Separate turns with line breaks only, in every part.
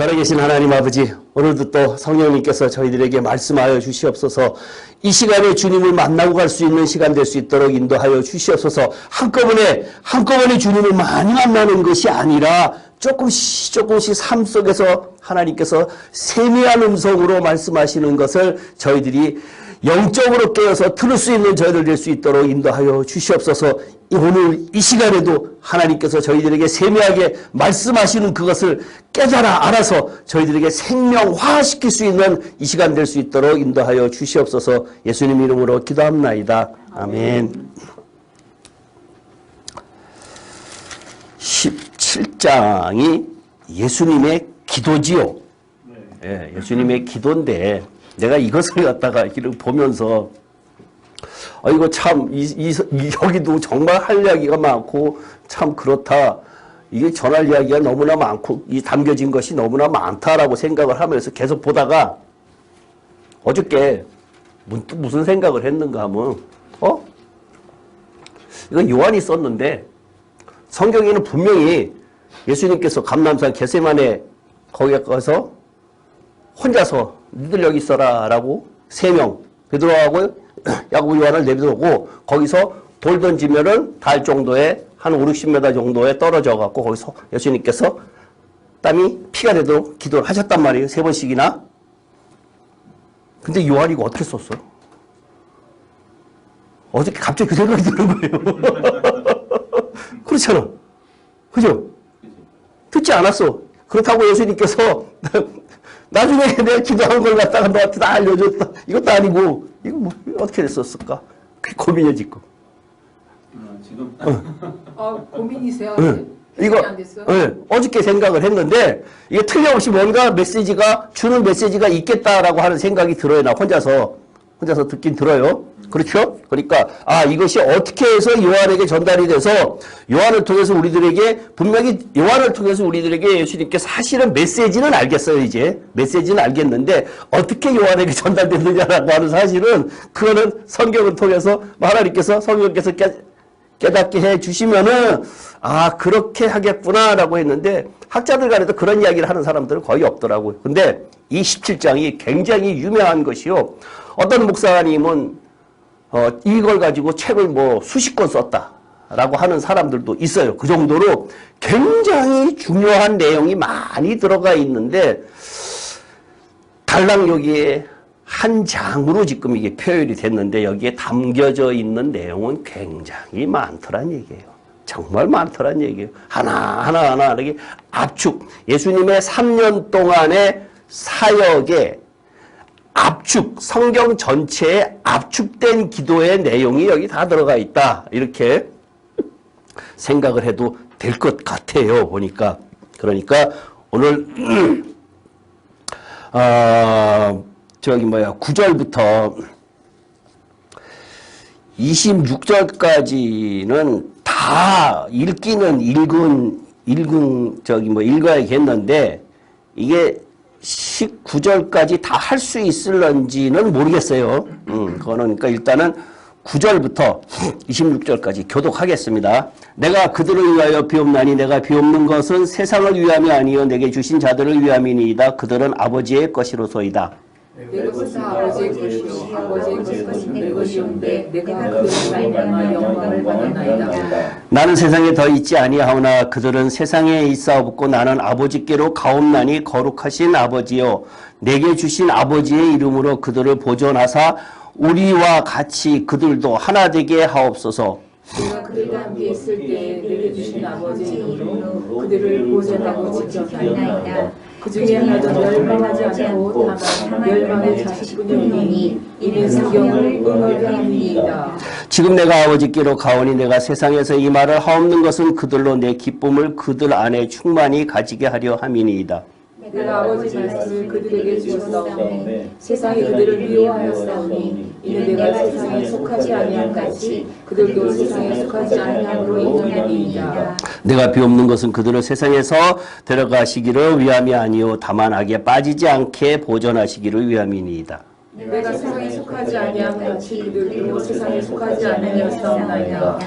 살아계신 하나님 아버지, 오늘도 또 성령님께서 저희들에게 말씀하여 주시옵소서. 이 시간에 주님을 만나고 갈 수 있는 시간 될 수 있도록 인도하여 주시옵소서. 한꺼번에 주님을 많이 만나는 것이 아니라 조금씩 삶 속에서 하나님께서 세미한 음성으로 말씀하시는 것을 저희들이 영적으로 깨어서 들을 수 있는 저희들 될 수 있도록 인도하여 주시옵소서. 오늘 이 시간에도 하나님께서 저희들에게 세미하게 말씀하시는 그것을 깨달아 알아서 저희들에게 생명화시킬 수 있는 이 시간 될 수 있도록 인도하여 주시옵소서. 예수님 이름으로 기도합나이다. 아멘. 17장이 예수님의 기도지요. 예, 예수님의 기도인데 내가 이것을 갖다가 이렇게 보면서 이거 참 여기도 정말 할 이야기가 많고 참 그렇다. 이게 전할 이야기가 너무나 많고 이 담겨진 것이 너무나 많다라고 생각을 하면서 계속 보다가 어저께 문득 무슨 생각을 했는가 하면 이건 요한이 썼는데 성경에는 분명히 예수님께서 감람산 겟세마네 거기에 가서 혼자서 니들 여기 있어라 라고 3명 베드로하고 야고보 요한을 내비두고 거기서 돌 던지면은 닿을 정도의 한 5, 60m 정도에 떨어져 갖고 거기서 예수님께서 땀이 피가 되도록 기도를 하셨단 말이에요. 3번씩이나. 근데 요한이 이거 어떻게 썼어요? 어저께 갑자기 그 생각이 드는 거예요. 그렇잖아. 그죠? 듣지 않았어. 그렇다고 예수님께서 나중에 내가 기도한 걸 갖다가 너한테 다 알려줬다. 이것도 아니고, 이거 뭐, 어떻게 됐었을까? 그게 고민이야, 지금.
지금?
고민이세요? 네. 이거, 안 됐어요? 네. 어저께 생각을 했는데, 이게 틀림없이 뭔가 메시지가, 주는 메시지가 있겠다라고 하는 생각이 들어요. 나 혼자서 듣긴 들어요. 그렇죠? 그러니까 이것이 어떻게 해서 요한에게 전달이 돼서 요한을 통해서 우리들에게 분명히 요한을 통해서 우리들에게 예수님께 사실은 메시지는 알겠어요. 이제 메시지는 알겠는데 어떻게 요한에게 전달됐느냐라고 하는 사실은 그거는 성경을 통해서 하나님께서 성령께서 깨닫게 해 주시면은 그렇게 하겠구나라고 했는데 학자들 간에도 그런 이야기를 하는 사람들은 거의 없더라고요. 근데 이 17장이 굉장히 유명한 것이요. 어떤 목사님은 이걸 가지고 책을 수십 권 썼다라고 하는 사람들도 있어요. 그 정도로 굉장히 중요한 내용이 많이 들어가 있는데 달랑 여기에 한 장으로 지금 이게 표현이 됐는데 여기에 담겨져 있는 내용은 굉장히 많더란 얘기예요. 정말 많더란 얘기예요. 하나하나 이렇게 압축. 예수님의 3년 동안의 사역에 성경 전체에 압축된 기도의 내용이 여기 다 들어가 있다. 이렇게 생각을 해도 될 것 같아요. 보니까. 그러니까 오늘 9절부터 26절까지는 다 읽어야겠는데 이게 19절까지 다 할 수 있을런지는 모르겠어요. 그거는 그러니까 일단은 9절부터 26절까지 교독하겠습니다. 내가 그들을 위하여 비옵나니 내가 비옵는 것은 세상을 위함이 아니요 내게 주신 자들을 위함이니이다. 그들은 아버지의 것이로소이다.
내 것은 아버지의 것이요 아버지의 것은 내 것이온데 내가 그들을 말미암아 영광을 받았나이다.
나는 세상에 더 있지 아니하오나 그들은 세상에 있사옵고 나는 아버지께로 가옵나니 거룩하신 아버지요 내게 주신 아버지의 이름으로 그들을 보존하사 우리와 같이 그들도 하나 되게 하옵소서.
내가 그들과 함께 있을 때 내게 주신 아버지의 이름으로 그들을 보존하고 지켰나이다. 그 중에 하나도 멸망하지 않고 다만 멸망의 자식뿐이니 이는 성경을 응월함이니이다.
지금 내가 아버지께로 가오니 내가 세상에서 이 말을 하옵는 것은 그들로 내 기쁨을 그들 안에 충만히 가지게 하려 함이니이다.
내가 아버지 말씀을 그들에게 주었사오니 세상이 그들을 미워하였사오니 이는 내가 세상에 속하지 아니한 같이 그들도 세상에 속하지 아니함으로 인하니이다.
내가 비옵는 것은 그들을 세상에서 데려가시기를 위함이 아니요 다만 악에 빠지지 않게 보존하시기를 위함이니이다.
내가 세상에 속하지 아니한 같이 그들도 세상에 속하지 아니하였사오나이다.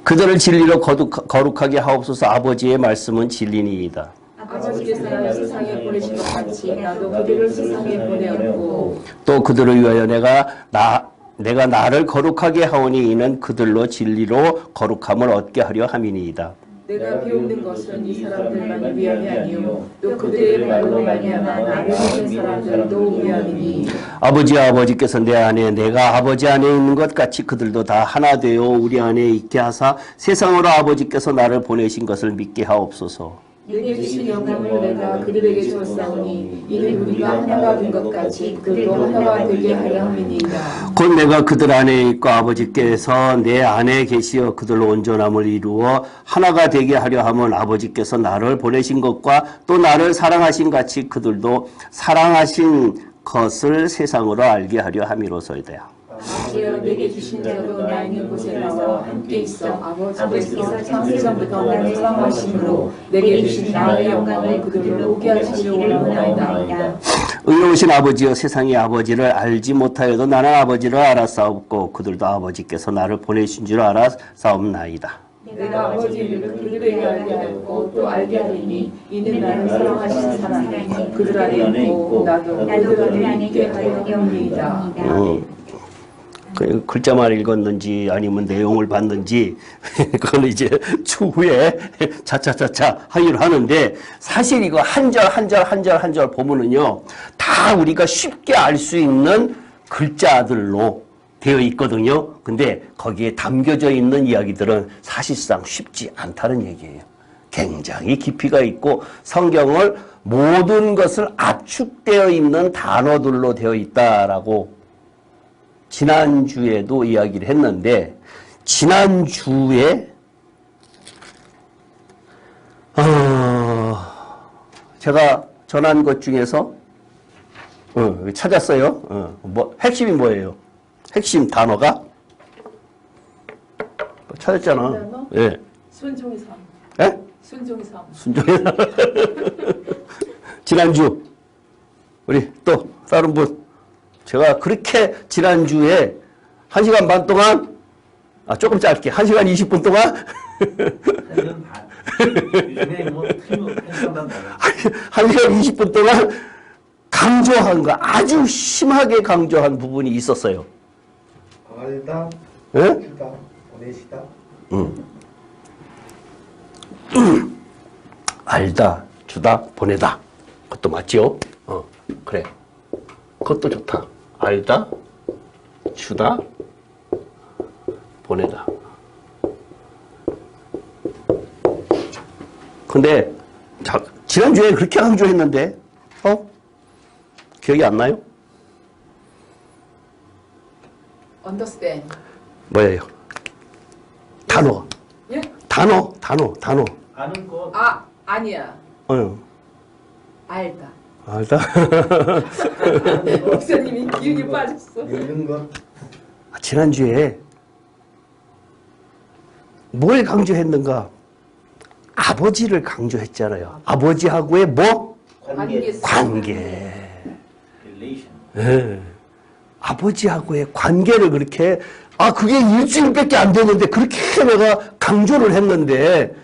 그들을 진리로 거룩하게 하옵소서. 아버지의 말씀은 진리니이다.
아버지 아버지께서 나를 세상에 보내신 것 같이 나도 그들을 세상에 보내었고
또 그들을 위하여 내가 나를 거룩하게 하오니 이는 그들로 진리로 거룩함을 얻게 하려 함이니이다.
내가 비옵는 것은 이 사람들만이 위함이 아니요 또 그들의 말로 말미암아 나를 믿는 사람들도 위함이니
아버지께서 내 안에 내가 아버지 안에 있는 것 같이 그들도 다 하나 되어 우리 안에 있게 하사 세상으로 아버지께서 나를 보내신 것을 믿게 하옵소서.
내게 주신 영광을 내가 그들에게 주었사오니 이는 우리가 하나가 된 것 같이 그들도 하나가 되게 하려 함이니이다.
곧 내가 그들 안에 있고 아버지께서 내 안에 계시어 그들로 온전함을 이루어 하나가 되게 하려 함은 아버지께서 나를 보내신 것과 또 나를 사랑하신 같이 그들도 사랑하신 것을 세상으로 알게 하려 함이로소이다.
아버지여 내게 주신 자로 나 있는 곳에 나와 함께 있어 아버지께서 창세전부터 나를 사랑하심으로 내게 주신 나의 영광을 그들로 오게 하시려 원하나이다.
의로우신 아버지여 세상의 아버지를 알지 못하여도 나는 아버지를 알았사옵고 그들도 아버지께서 나를 보내신 줄 알았사옵나이다.
내가 아버지를 그들에게 알게 하였고 또 알게 하리니 이는 나를 사랑하신 사람이 그들 안에 있고 나도 그들 안에 있게 하려 함이니이다.
그 글자만 읽었는지 아니면 내용을 봤는지 그건 이제 추후에 차차차차 하기로 하는데 사실 이거 한 절 보면은요 다 우리가 쉽게 알 수 있는 글자들로 되어 있거든요. 근데 거기에 담겨져 있는 이야기들은 사실상 쉽지 않다는 얘기예요. 굉장히 깊이가 있고 성경을 모든 것을 압축되어 있는 단어들로 되어 있다라고 지난주에도 이야기를 했는데 지난주에 제가 전한 것 중에서 찾았어요. 핵심이 뭐예요? 핵심 단어가 찾았잖아.
단어?
예.
순종의 삶.
예?
순종의 삶.
순종의 삶. 지난주 우리 또 다른 분 제가 그렇게 지난주에 1시간 반 동안 조금 짧게 1시간 20분 동안
1시간 반. 요즘에 뭐 틀림없이
1시간 20분 동안 강조한 거 아주 심하게 강조한 부분이 있었어요.
알다,
예?
주다, 보내시다.
알다, 주다, 보내다. 그것도 맞죠? 그래. 그것도 좋다. 알다, 주다, 보내다. 근데 지난주에 그렇게 강조했는데 기억이 안 나요?
Understand.
뭐예요? 단어.
예?
단어.
아는 거
아니야. 알다.
알다.
목사님이 기운이 빠졌어.
읽는 것,
지난주에 뭘 강조했는가? 아버지를 강조했잖아요. 아버지하고의 뭐? 관계.
relation.
예. 아버지하고의 관계를 그렇게 그게 일주일밖에 안 되는데 그렇게 내가 강조를 했는데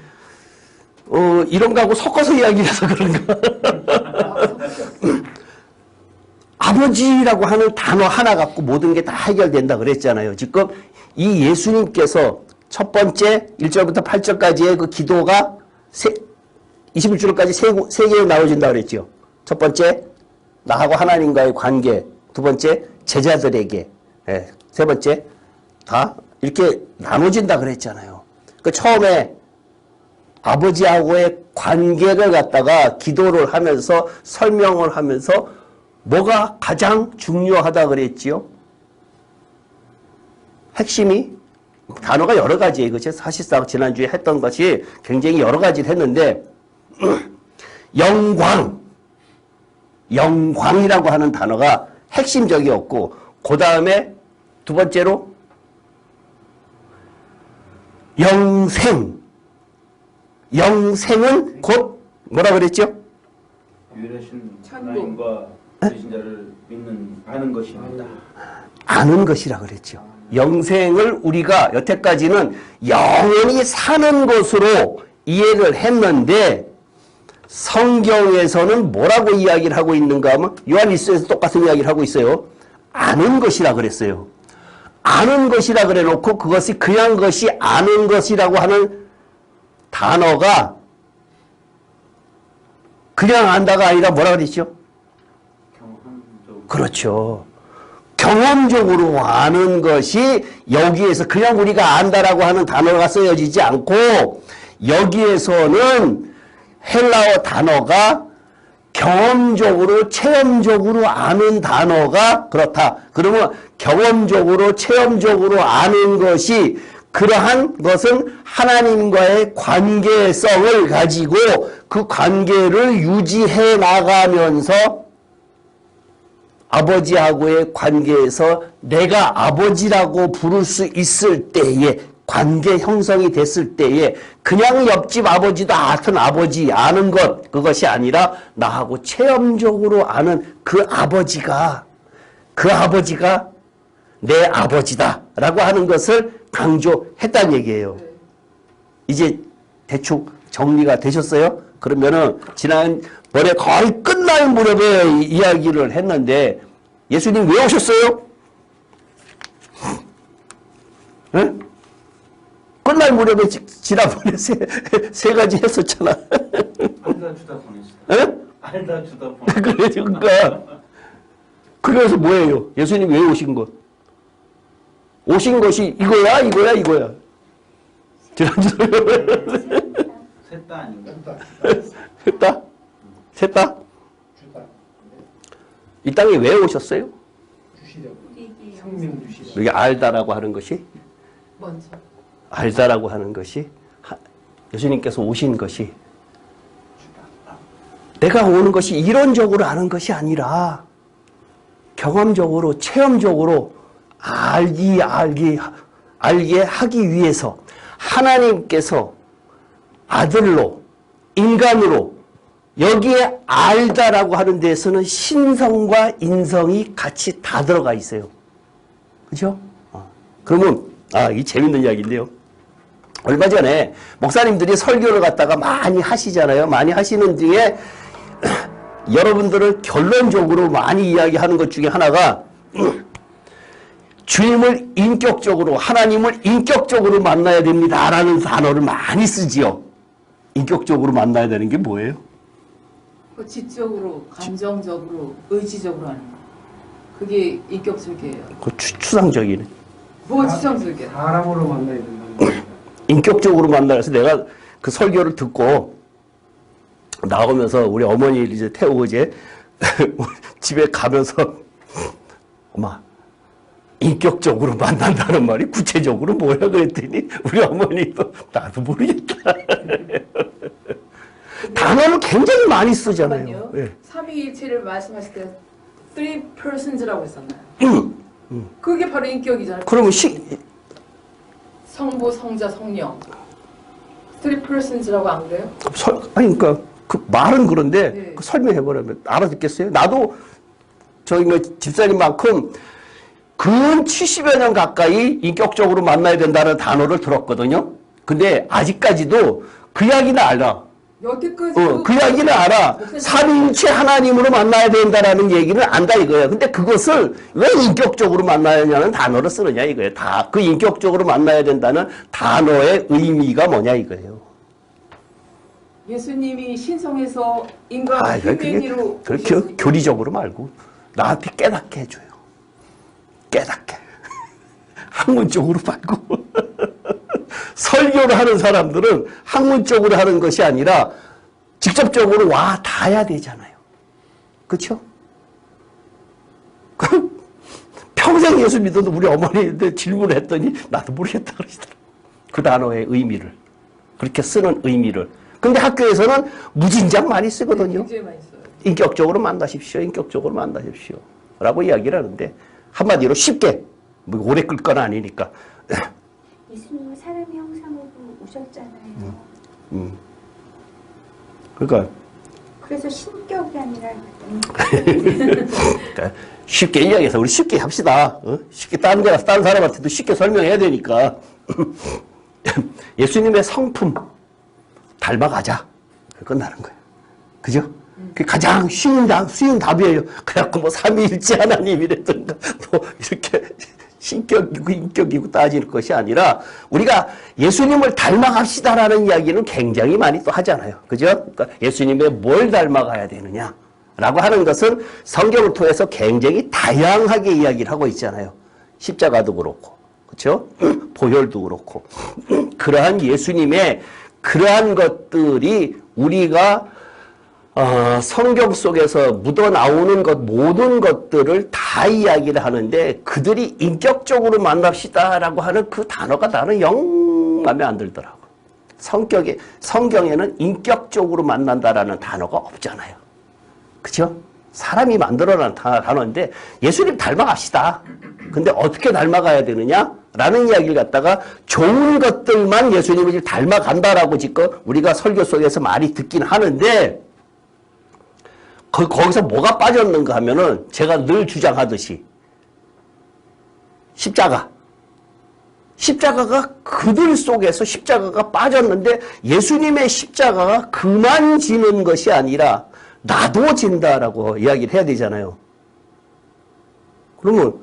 이런 거하고 섞어서 이야기해서 그런가? 아버지라고 하는 단어 하나 갖고 모든 게 다 해결된다 그랬잖아요. 지금 이 예수님께서 첫 번째 1절부터 8절까지의 그 기도가 21절까지 세 개로 나눠진다 그랬죠. 첫 번째 나하고 하나님과의 관계, 두 번째 제자들에게, 세 번째 다 이렇게 나눠진다 그랬잖아요. 그 처음에 아버지하고의 관계를 갖다가 기도를 하면서 설명을 하면서 뭐가 가장 중요하다 그랬지요? 핵심이 단어가 여러 가지예요. 그렇죠? 사실상 지난주에 했던 것이 굉장히 여러 가지를 했는데 영광이라고 하는 단어가 핵심적이었고 그 다음에 두 번째로 영생은 곧 뭐라 그랬죠?
유일하신
천국.
하나님과 되신 자를 아는 것입니다.
아는 것이라 그랬죠. 영생을 우리가 여태까지는 영원히 사는 것으로 이해를 했는데 성경에서는 뭐라고 이야기를 하고 있는가 하면 요한일서에서 똑같은 이야기를 하고 있어요. 아는 것이라 그랬어요. 아는 것이라 그래 놓고 그것이 그냥 것이 아는 것이라고 하는 단어가 그냥 안다가 아니라 뭐라 그랬죠?
경험적.
그렇죠. 경험적으로 아는 것이 여기에서 그냥 우리가 안다라고 하는 단어가 쓰여지지 않고 여기에서는 헬라어 단어가 경험적으로 체험적으로 아는 단어가 그렇다. 그러면 경험적으로 체험적으로 아는 것이 그러한 것은 하나님과의 관계성을 가지고 그 관계를 유지해 나가면서 아버지하고의 관계에서 내가 아버지라고 부를 수 있을 때에 관계 형성이 됐을 때에 그냥 옆집 아버지도 같은 아버지 아는 것 그것이 아니라 나하고 체험적으로 아는 그 아버지가 내 아버지다 라고 하는 것을 강조했다는 얘기예요. 이제 대충 정리가 되셨어요? 그러면은 지난번에 거의 끝날 무렵에 이야기를 했는데 예수님 왜 오셨어요? 응? 끝날 무렵에 지난번에 세 가지 했었잖아.
알다 주다 보냈어.
응?
알다 주다 보냈어.
그러니까 그래서 뭐예요? 예수님 왜 오신 것? 오신 것이 이거야? 지난주에
셋다 아닌가?
셋다?
주다.
이 땅에 왜 오셨어요?
주시려고. 생명 주시려고.
여기 알다라고 하는 것이
먼저.
알다라고 하는 것이 예수님께서 오신 것이 내가 오는 것이 이론적으로 아는 것이 아니라 경험적으로 체험적으로 알게 하기 위해서 하나님께서 아들로 인간으로 여기에 알다라고 하는 데에서는 신성과 인성이 같이 다 들어가 있어요. 그죠? 그러면 이 재밌는 이야기인데요. 얼마 전에 목사님들이 설교를 갖다가 많이 하시잖아요. 많이 하시는 중에 여러분들은 결론적으로 많이 이야기하는 것 중에 하나가 주님을 인격적으로 하나님을 인격적으로 만나야 됩니다라는 단어를 많이 쓰지요. 인격적으로 만나야 되는 게 뭐예요?
지적으로, 감정적으로, 의지적으로 하는 거. 그게 인격적이에요.
그 추상적이네.
뭐가 추상적이야?
사람으로 만나야 된다는 거예요.
인격적으로 만나서 내가 그 설교를 듣고 나오면서 우리 어머니를 이제 태우고 이제 집에 가면서 엄마 인격적으로 만난다는 말이 구체적으로 뭐야 그랬더니 우리 어머니도 나도 모르겠다. 단어를 굉장히 많이 쓰잖아요. 예.
삼위일체를 말씀하실 때 three persons라고 했었나요? 그게 바로 인격이잖아요.
그러면
성부, 성자, 성령. three persons라고 안 그래요?
아니 그러니까 그 말은 그런데
네.
그 설명해보려면 알아듣겠어요? 나도 저희 뭐 집사님만큼 근 70여 년 가까이 인격적으로 만나야 된다는 단어를 들었거든요. 근데 아직까지도 그 이야기는 알아.
여태까지
그 이야기는 알아. 삼위일체 하나님으로 만나야 된다라는 얘기는 안다 이거예요. 근데 그것을 왜 인격적으로 만나야 하냐는 단어를 쓰느냐 이거예요. 다 그 인격적으로 만나야 된다는 단어의 의미가 뭐냐 이거예요.
예수님이 신성에서 인간 휴대기로
그렇게 교리적으로 말고 나한테 깨닫게 해줘요. 깨닫게. 학문적으로 말고. 설교를 하는 사람들은 학문적으로 하는 것이 아니라 직접적으로 와 닿아야 되잖아요. 그렇죠? 평생 예수 믿어도 우리 어머니한테 질문을 했더니 나도 모르겠다 그러시더라고요. 그 단어의 의미를. 그렇게 쓰는 의미를. 근데 학교에서는 무진장 많이 쓰거든요.
굉장히 많이 써요.
인격적으로 만나십시오. 인격적으로 만나십시오. 라고 이야기를 하는데 한마디로 쉽게 뭐 오래 끌 건 아니니까
예수님은 사람의 형상으로 오셨잖아요.
그러니까
그래서 신격이 아니라
그러니까 쉽게 이야기해서 우리 쉽게 합시다. 쉽게 다른 데 가서 다른 사람한테도 쉽게 설명해야 되니까 예수님의 성품 닮아가자. 끝나는 거예요. 그죠? 그게 가장 쉬운 답이에요. 그래갖고 뭐 삼위일체 하나님이라든가 뭐 이렇게 신격이고 인격이고 따질 것이 아니라 우리가 예수님을 닮아갑시다라는 이야기는 굉장히 많이 또 하잖아요. 그죠? 그러니까 예수님의 뭘 닮아가야 되느냐라고 하는 것은 성경을 통해서 굉장히 다양하게 이야기를 하고 있잖아요. 십자가도 그렇고, 그렇죠? 보혈도 그렇고, 그러한 예수님의 그러한 것들이 우리가 성경 속에서 묻어나오는 것, 모든 것들을 다 이야기를 하는데 그들이 인격적으로 만납시다라고 하는 그 단어가 나는 영 마음에 안 들더라고. 성경에는 인격적으로 만난다라는 단어가 없잖아요. 그죠? 사람이 만들어낸 단어인데 예수님 닮아갑시다. 근데 어떻게 닮아가야 되느냐? 라는 이야기를 갖다가 좋은 것들만 예수님을 닮아간다라고 지금 우리가 설교 속에서 많이 듣긴 하는데 거기서 뭐가 빠졌는가 하면은 제가 늘 주장하듯이 십자가가 그들 속에서 십자가가 빠졌는데 예수님의 십자가가 그만 지는 것이 아니라 나도 진다라고 이야기를 해야 되잖아요. 그러면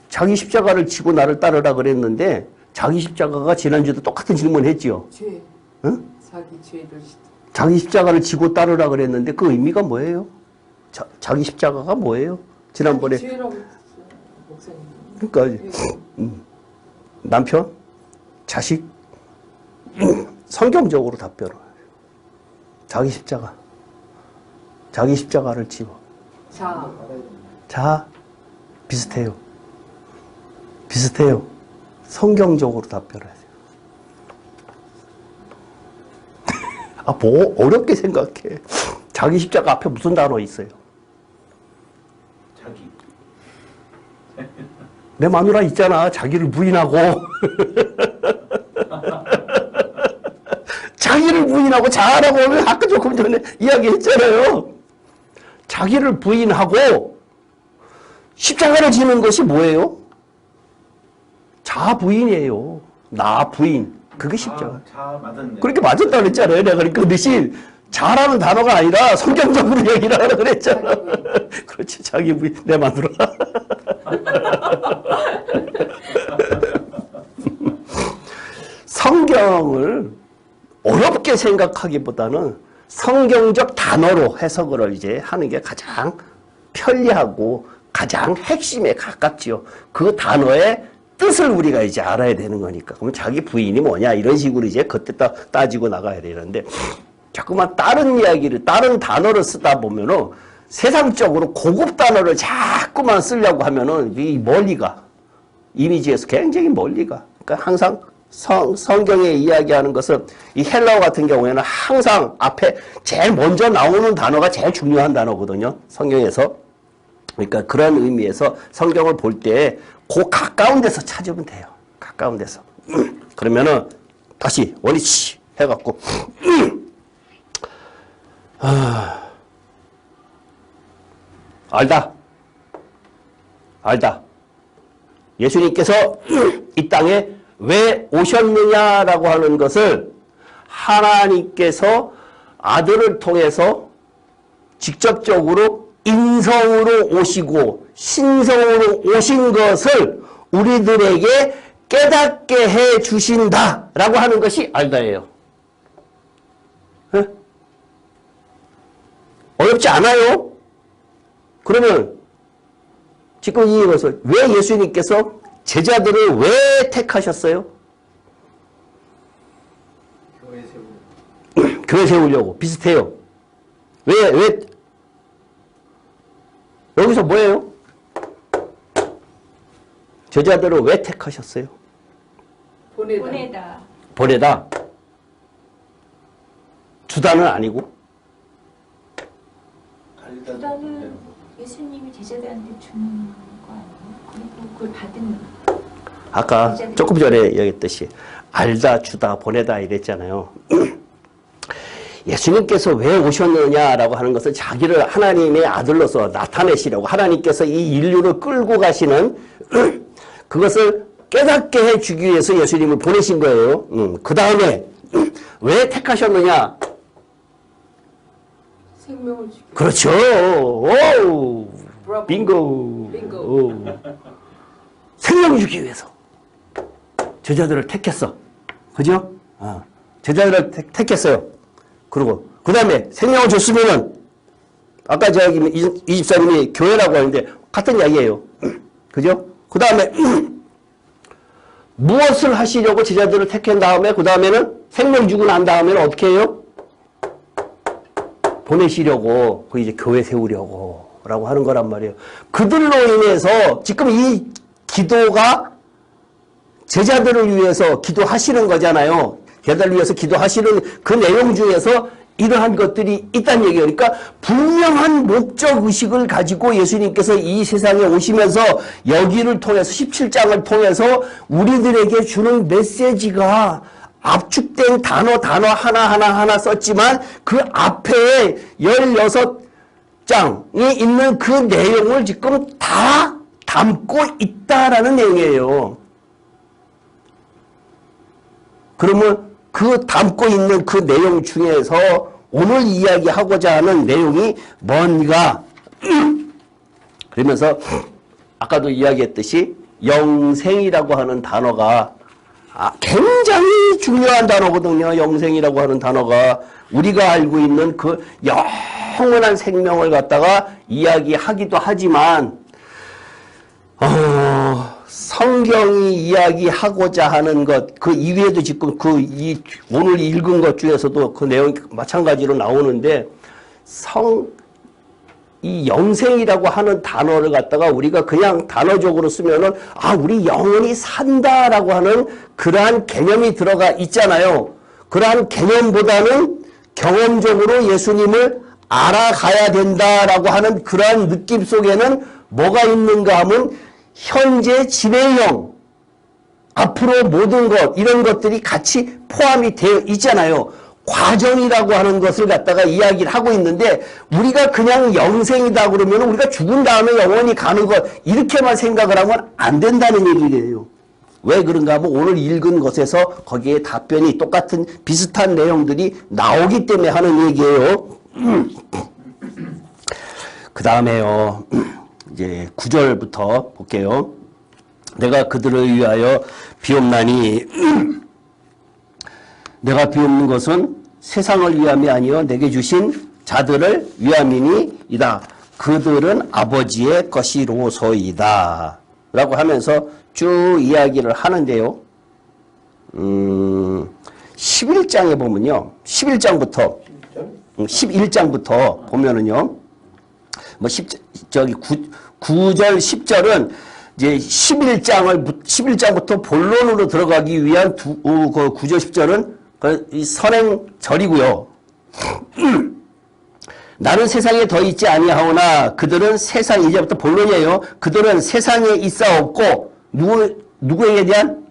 자기 십자가를 지고 나를 따르라 그랬는데 자기 십자가가 지난주도 똑같은 질문 했지요.
죄.
응?
자기 죄를
자기 십자가를 지고 따르라 그랬는데 그 의미가 뭐예요? 자기 십자가가 뭐예요? 지난번에
죄라고 했어요, 목사님.
그러니까 남편, 자식 성경적으로 답변을 자기 십자가를 지고 자 비슷해요. 성경적으로 답변해야 돼요. 뭐 어렵게 생각해. 자기 십자가 앞에 무슨 단어 있어요?
자기.
내 마누라 있잖아. 자기를 부인하고 자기를 부인하고 자라고 하면 아까 조금 전에 이야기했잖아요. 자기를 부인하고 십자가를 지는 것이 뭐예요? 자 부인이에요. 나 부인. 그게 십자가.
자 맞았네.
그렇게 맞았다 그랬잖아요. 내가 그러니까 그 대신 자라는 단어가 아니라 성경적으로 얘기를 하라 그랬잖아. 그렇지. 자기 부인 내 마누라. 성경을 어렵게 생각하기보다는 성경적 단어로 해석을 이제 하는 게 가장 편리하고 가장 핵심에 가깝지요. 그 단어의 뜻을 우리가 이제 알아야 되는 거니까. 그럼 자기 부인이 뭐냐 이런 식으로 이제 그때 따지고 나가야 되는데 자꾸만 다른 이야기를 다른 단어를 쓰다 보면은 세상적으로 고급 단어를 자꾸만 쓰려고 하면은 이 멀리가 이미지에서 굉장히 멀리가. 그러니까 항상 성경에 이야기하는 것은 이 헬라어 같은 경우에는 항상 앞에 제일 먼저 나오는 단어가 제일 중요한 단어거든요. 성경에서. 그러니까 그런 의미에서 성경을 볼 때 그 가까운 데서 찾으면 돼요. 가까운 데서. 그러면은 다시 원위치 해갖고 알다. 예수님께서 이 땅에 왜 오셨느냐라고 하는 것을 하나님께서 아들을 통해서 직접적으로 인성으로 오시고 신성으로 오신 것을 우리들에게 깨닫게 해 주신다라고 하는 것이 알다예요. 네? 어렵지 않아요? 그러면 지금 이것을 왜 예수님께서 제자들을 왜 택하셨어요? 교회 세우려고. 비슷해요. 왜? 여기서 뭐예요? 제자들을 왜 택하셨어요? 보내다. 주다는 아니고?
주단은 예수님이 제자들한테 주는 거 아니에요? 그리고 그걸 받은
아까 조금 전에 얘기했듯이 알다, 주다, 보내다 이랬잖아요. 예수님께서 왜 오셨느냐라고 하는 것은 자기를 하나님의 아들로서 나타내시려고 하나님께서 이 인류를 끌고 가시는 그것을 깨닫게 해주기 위해서 예수님을 보내신 거예요. 그 다음에 왜 택하셨느냐?
생명을 주기.
그렇죠. 오,
브라보.
빙고.
빙고.
오. 생명을 주기 위해서 제자들을 택했어. 그죠? 제자들을 택했어요. 그리고 그 다음에 생명을 줬으면은 아까 저기 이 집사님이 교회라고 하는데 같은 이야기예요. 그죠? 그 다음에 무엇을 하시려고 제자들을 택한 다음에 그 다음에는 생명 주고 난 다음에는 어떻게 해요? 보내시려고 그 이제 교회 세우려고 라고 하는 거란 말이에요. 그들로 인해서 지금 이 기도가 제자들을 위해서 기도하시는 거잖아요. 제자들을 위해서 기도하시는 그 내용 중에서 이러한 것들이 있다는 얘기예요. 그러니까 분명한 목적의식을 가지고 예수님께서 이 세상에 오시면서 여기를 통해서 17장을 통해서 우리들에게 주는 메시지가 압축된 단어 하나 썼지만 그 앞에 16장이 있는 그 내용을 지금 다 담고 있다라는 내용이에요. 그러면 그 담고 있는 그 내용 중에서 오늘 이야기하고자 하는 내용이 뭔가 그러면서 아까도 이야기했듯이 영생이라고 하는 단어가 굉장히 중요한 단어거든요. 영생이라고 하는 단어가 우리가 알고 있는 그 영원한 생명을 갖다가 이야기하기도 하지만 성경이 이야기하고자 하는 것, 그 이외에도 지금 오늘 읽은 것 중에서도 그 내용이 마찬가지로 나오는데, 이 영생이라고 하는 단어를 갖다가 우리가 그냥 단어적으로 쓰면은, 우리 영원히 산다라고 하는 그러한 개념이 들어가 있잖아요. 그러한 개념보다는 경험적으로 예수님을 알아가야 된다라고 하는 그러한 느낌 속에는 뭐가 있는가 하면 현재 진행형, 앞으로 모든 것, 이런 것들이 같이 포함이 되어 있잖아요. 과정이라고 하는 것을 갖다가 이야기를 하고 있는데 우리가 그냥 영생이다 그러면 우리가 죽은 다음에 영원히 가는 것 이렇게만 생각을 하면 안 된다는 얘기예요. 왜 그런가 하면 오늘 읽은 것에서 거기에 답변이 똑같은 비슷한 내용들이 나오기 때문에 하는 얘기예요. 그 다음에요. 이제 9절부터 볼게요. 내가 그들을 위하여 비옵나니 내가 비옵는 것은 세상을 위함이 아니요 내게 주신 자들을 위함이니이다. 그들은 아버지의 것이로소이다. 라고 하면서 쭉 이야기를 하는데요. 11장에 보면요. 11장부터 보면은요. 9절, 10절은 이제 11장부터 본론으로 들어가기 위한 9절, 10절은 이 선행절이고요. 나는 세상에 더 있지 아니하오나 그들은 이제부터 본론이에요. 그들은 세상에 있사옵고 누구에게 대한?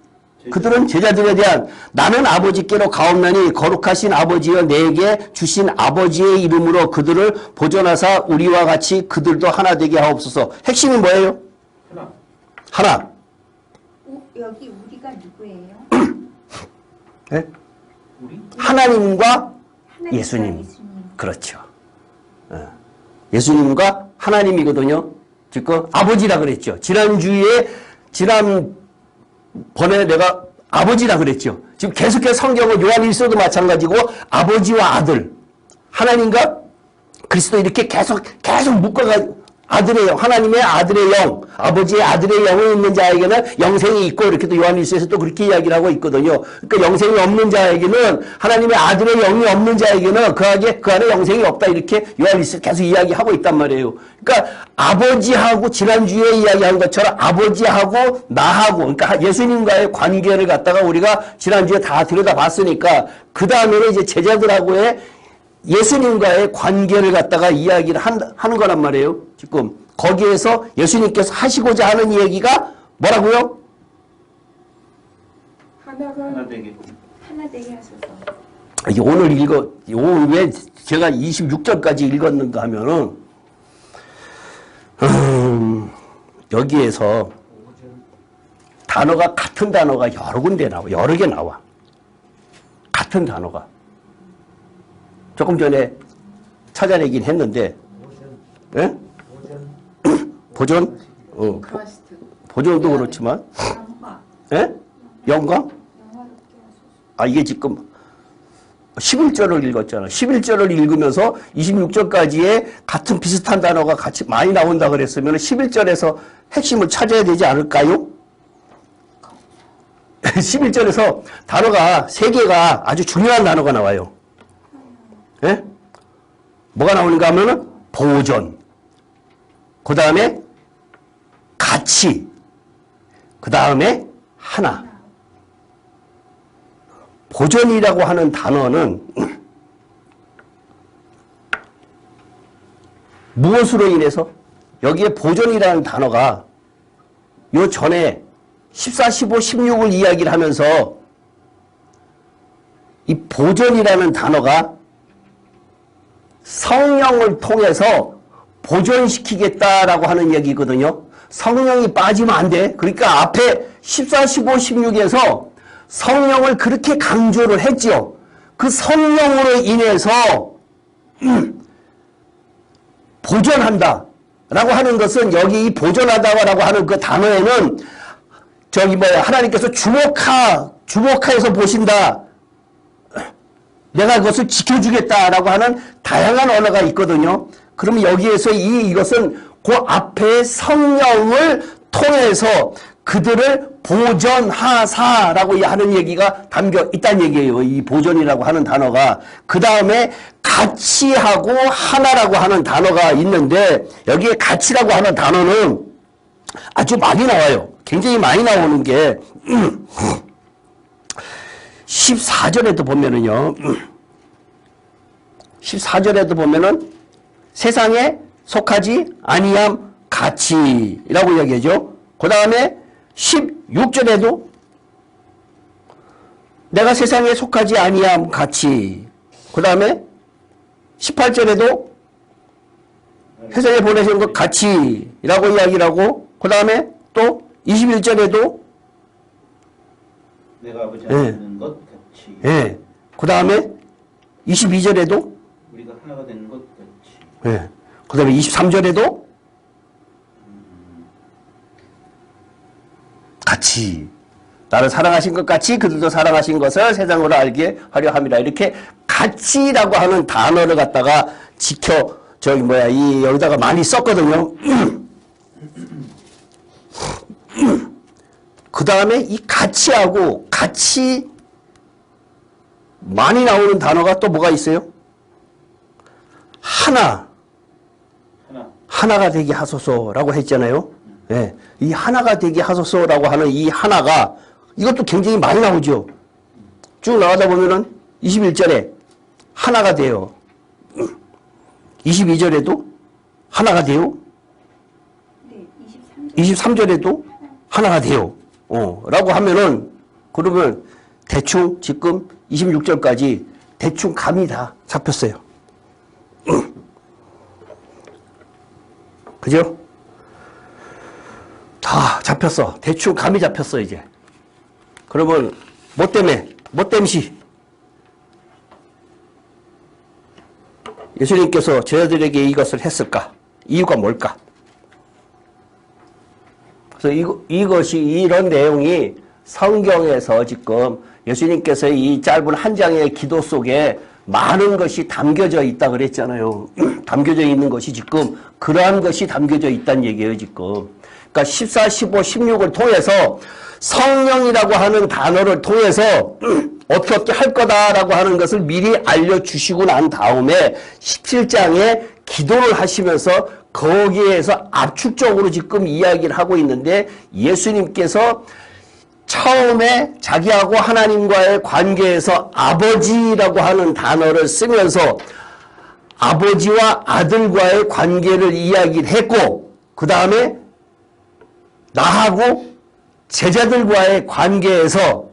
그들은 제자들에 대한 나는 아버지께로 가옵나니 거룩하신 아버지여 내게 주신 아버지의 이름으로 그들을 보존하사 우리와 같이 그들도 하나 되게 하옵소서. 핵심이 뭐예요? 하나.
여기 우리가 누구예요?
네? 하나님과
예수님.
그렇죠. 예수님과 하나님이거든요. 지금 아버지라 그랬죠. 지난번에 내가 아버지라 그랬죠. 지금 계속해서 성경은 요한 1서도 마찬가지고 아버지와 아들, 하나님과 그리스도 이렇게 계속 묶어가지고 아들의 영, 하나님의 아들의 영, 아버지의 아들의 영이 있는 자에게는 영생이 있고 이렇게 또 요한 1서에서 또 그렇게 이야기를 하고 있거든요. 그러니까 영생이 없는 자에게는 하나님의 아들의 영이 없는 자에게는 그 안에 영생이 없다 이렇게 요한 1서에서 계속 이야기하고 있단 말이에요. 그러니까 아버지하고 지난주에 이야기한 것처럼 아버지하고 나하고 그러니까 예수님과의 관계를 갖다가 우리가 지난주에 다 들여다봤으니까 그 다음에는 이제 제자들하고의 예수님과의 관계를 갖다가 이야기를 하는 거란 말이에요. 지금 거기에서 예수님께서 하시고자 하는 얘기가 뭐라고요?
하나 되게
하소서.
오늘 왜 제가 26절까지 읽었는가 하면은 여기에서 같은 단어가 여러 군데 나와, 여러 개 나와. 같은 단어가. 조금 전에 찾아내긴 했는데, 예? 보존?
크라이스트.
보존도 그렇지만,
영화.
예? 영광?
영화롭게 하소서.
아, 이게 지금 11절을 읽었잖아. 11절을 읽으면서 26절까지의 같은 비슷한 단어가 같이 많이 나온다 그랬으면 11절에서 핵심을 찾아야 되지 않을까요? 11절에서 단어가 3개가 아주 중요한 단어가 나와요. 예? 뭐가 나오는가 하면은 보존, 그 다음에 가치, 그 다음에 하나. 보존이라고 하는 단어는 무엇으로 인해서? 여기에 보존이라는 단어가 요 전에 14, 15, 16을 이야기를 하면서 이 보존이라는 단어가 성령을 통해서 보존시키겠다라고 하는 얘기거든요. 성령이 빠지면 안 돼. 그러니까 앞에 14, 15, 16에서 성령을 그렇게 강조를 했지요. 그 성령으로 인해서 보존한다 라고 하는 것은 여기 이 보존하다라고 하는 그 단어에는 하나님께서 주목해서 보신다. 내가 그것을 지켜주겠다라고 하는 다양한 언어가 있거든요. 그러면 여기에서 이것은 그 앞에 성령을 통해서 그들을 보존하사라고 하는 얘기가 담겨 있다는 얘기예요. 이 보존이라고 하는 단어가. 그 다음에 가치하고 하나라고 하는 단어가 있는데 여기에 가치라고 하는 단어는 아주 많이 나와요. 굉장히 많이 나오는 게 14절에도 보면은요. 14절에도 보면은 세상에 속하지 아니함 가치라고 이야기하죠. 그 다음에 16절에도 내가 세상에 속하지 아니함 가치. 그 다음에 18절에도 세상에 보내신 것 가치라고 이야기를 하고 그 다음에 또 21절에도
내가 아버지 안에 있는 것 같이
예. 그 다음에 22절에도
우리가 하나가 되는 것 같이
예. 그 다음에 23절에도 같이 나를 사랑하신 것 같이 그들도 사랑하신 것을 세상으로 알게 하려 함이라. 이렇게 같이라고 하는 단어를 갖다가 여기다가 많이 썼거든요. 그 다음에 이 같이하고 같이 많이 나오는 단어가 또 뭐가 있어요? 하나가 되게 하소서라고 했잖아요. 예, 이 하나가 되게 하소서라고 하는 이 하나가 이것도 굉장히 많이 나오죠. 쭉 나가다 보면은 21절에 하나가 돼요. 22절에도 하나가 돼요.
네, 23절.
23절에도 하나가 돼요. 라고 하면은 그러면 대충 지금 26절까지 대충 감이 다 잡혔어요. 그죠? 다 잡혔어. 대충 감이 잡혔어 이제. 그러면 뭐 땜시 예수님께서 저희들에게 이것을 했을까? 이유가 뭘까? 그래서 이런 내용이 성경에서 지금 예수님께서 이 짧은 한 장의 기도 속에 많은 것이 담겨져 있다 그랬잖아요. 담겨져 있는 것이 지금 그러한 것이 담겨져 있다는 얘기예요, 지금. 그러니까 14, 15, 16을 통해서 성령이라고 하는 단어를 통해서 어떻게 할 거다라고 하는 것을 미리 알려주시고 난 다음에 17장에 기도를 하시면서 거기에서 압축적으로 지금 이야기를 하고 있는데 예수님께서 처음에 자기하고 하나님과의 관계에서 아버지라고 하는 단어를 쓰면서 아버지와 아들과의 관계를 이야기를 했고 그 다음에 나하고 제자들과의 관계에서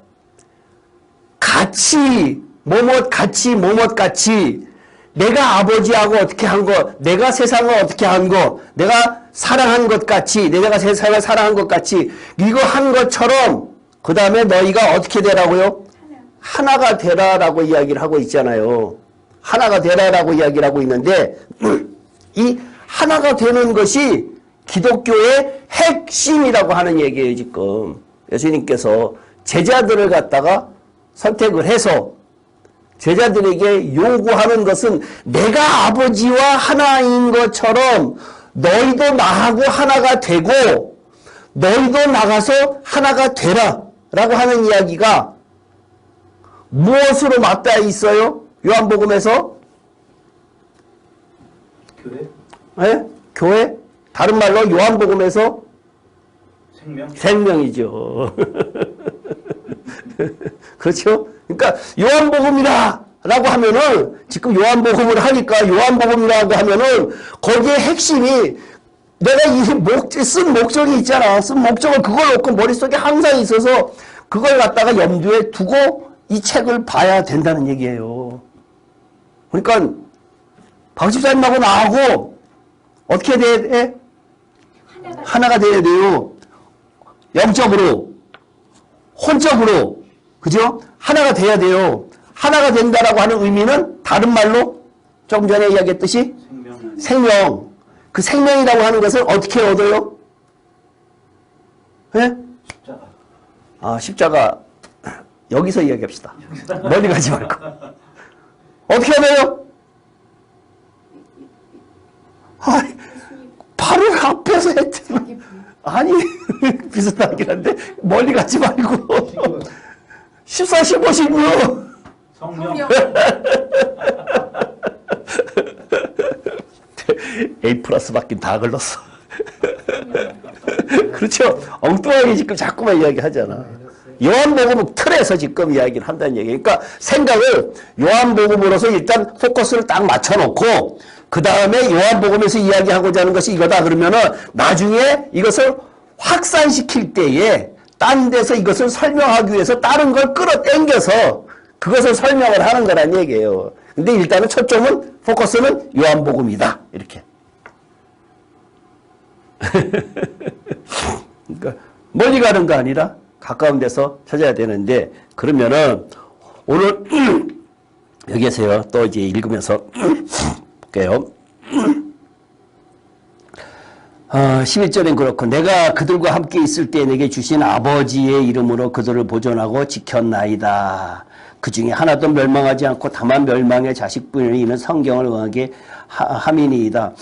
같이 내가 아버지하고 어떻게 한 것, 내가 세상을 어떻게 한 것, 내가 사랑한 것 같이, 내가 세상을 사랑한 것 같이 이거 한 것처럼 그 다음에 너희가 어떻게 되라고요? 하나가 되라라고 이야기를 하고 있잖아요. 하나가 되라라고 이야기를 하고 있는데 이 하나가 되는 것이 기독교의 핵심이라고 하는 얘기예요. 지금 예수님께서 제자들을 갖다가 선택을 해서 제자들에게 요구하는 것은 내가 아버지와 하나인 것처럼 너희도 나하고 하나가 되고 너희도 나가서 하나가 되라 라고 하는 이야기가 무엇으로 맞닿아 있어요? 요한복음에서?
교회?
네? 교회? 다른 말로 요한복음에서?
생명?
생명이죠. 그렇죠? 그러니까 요한복음이라 라고 하면은 지금 요한복음을 하니까 요한복음이라고 하면은 거기에 핵심이 내가 쓴 목적이 있잖아. 쓴 목적을 그걸 놓고 머릿속에 항상 있어서 그걸 갖다가 염두에 두고 이 책을 봐야 된다는 얘기예요. 그러니까 박 집사님하고 나하고 어떻게 돼야 돼? 하나가 돼야 돼요. 영적으로, 혼적으로, 그죠? 하나가 돼야 돼요. 하나가 된다라고 하는 의미는 다른 말로 조금 전에 이야기했듯이 생명. 그 생명이라고 하는 것을 어떻게 얻어요? 예?
십자가.
아, 십자가. 여기서 이야기합시다. 멀리 가지 말고. 어떻게 얻어요? 바로 앞에서 했잖아. 아니, 비슷하긴 한데, 멀리 가지 말고. 14, 15, 16.
성령.
A 플러스 받긴 다 걸렀어. 그렇죠. 엉뚱하게 지금 자꾸만 이야기하잖아. 요한복음 틀에서 지금 이야기를 한다는 얘기. 그러니까 생각을 요한복음으로서 일단 포커스를 딱 맞춰놓고 그 다음에 요한복음에서 이야기하고자 하는 것이 이거다 그러면은 나중에 이것을 확산시킬 때에 딴 데서 이것을 설명하기 위해서 다른 걸 끌어당겨서 그것을 설명을 하는 거란 얘기예요. 근데 일단은 초점은 포커스는 요한복음이다. 이렇게. 그러니까 멀리 가는 거 아니라 가까운 데서 찾아야 되는데 그러면은 오늘 여기에서요. 또 이제 읽으면서 볼게요. 11절엔 그렇고 내가 그들과 함께 있을 때 내게 주신 아버지의 이름으로 그들을 보존하고 지켰나이다. 그 중에 하나도 멸망하지 않고 다만 멸망의 자식뿐이니 이는 성경을 응하게 함이니이다.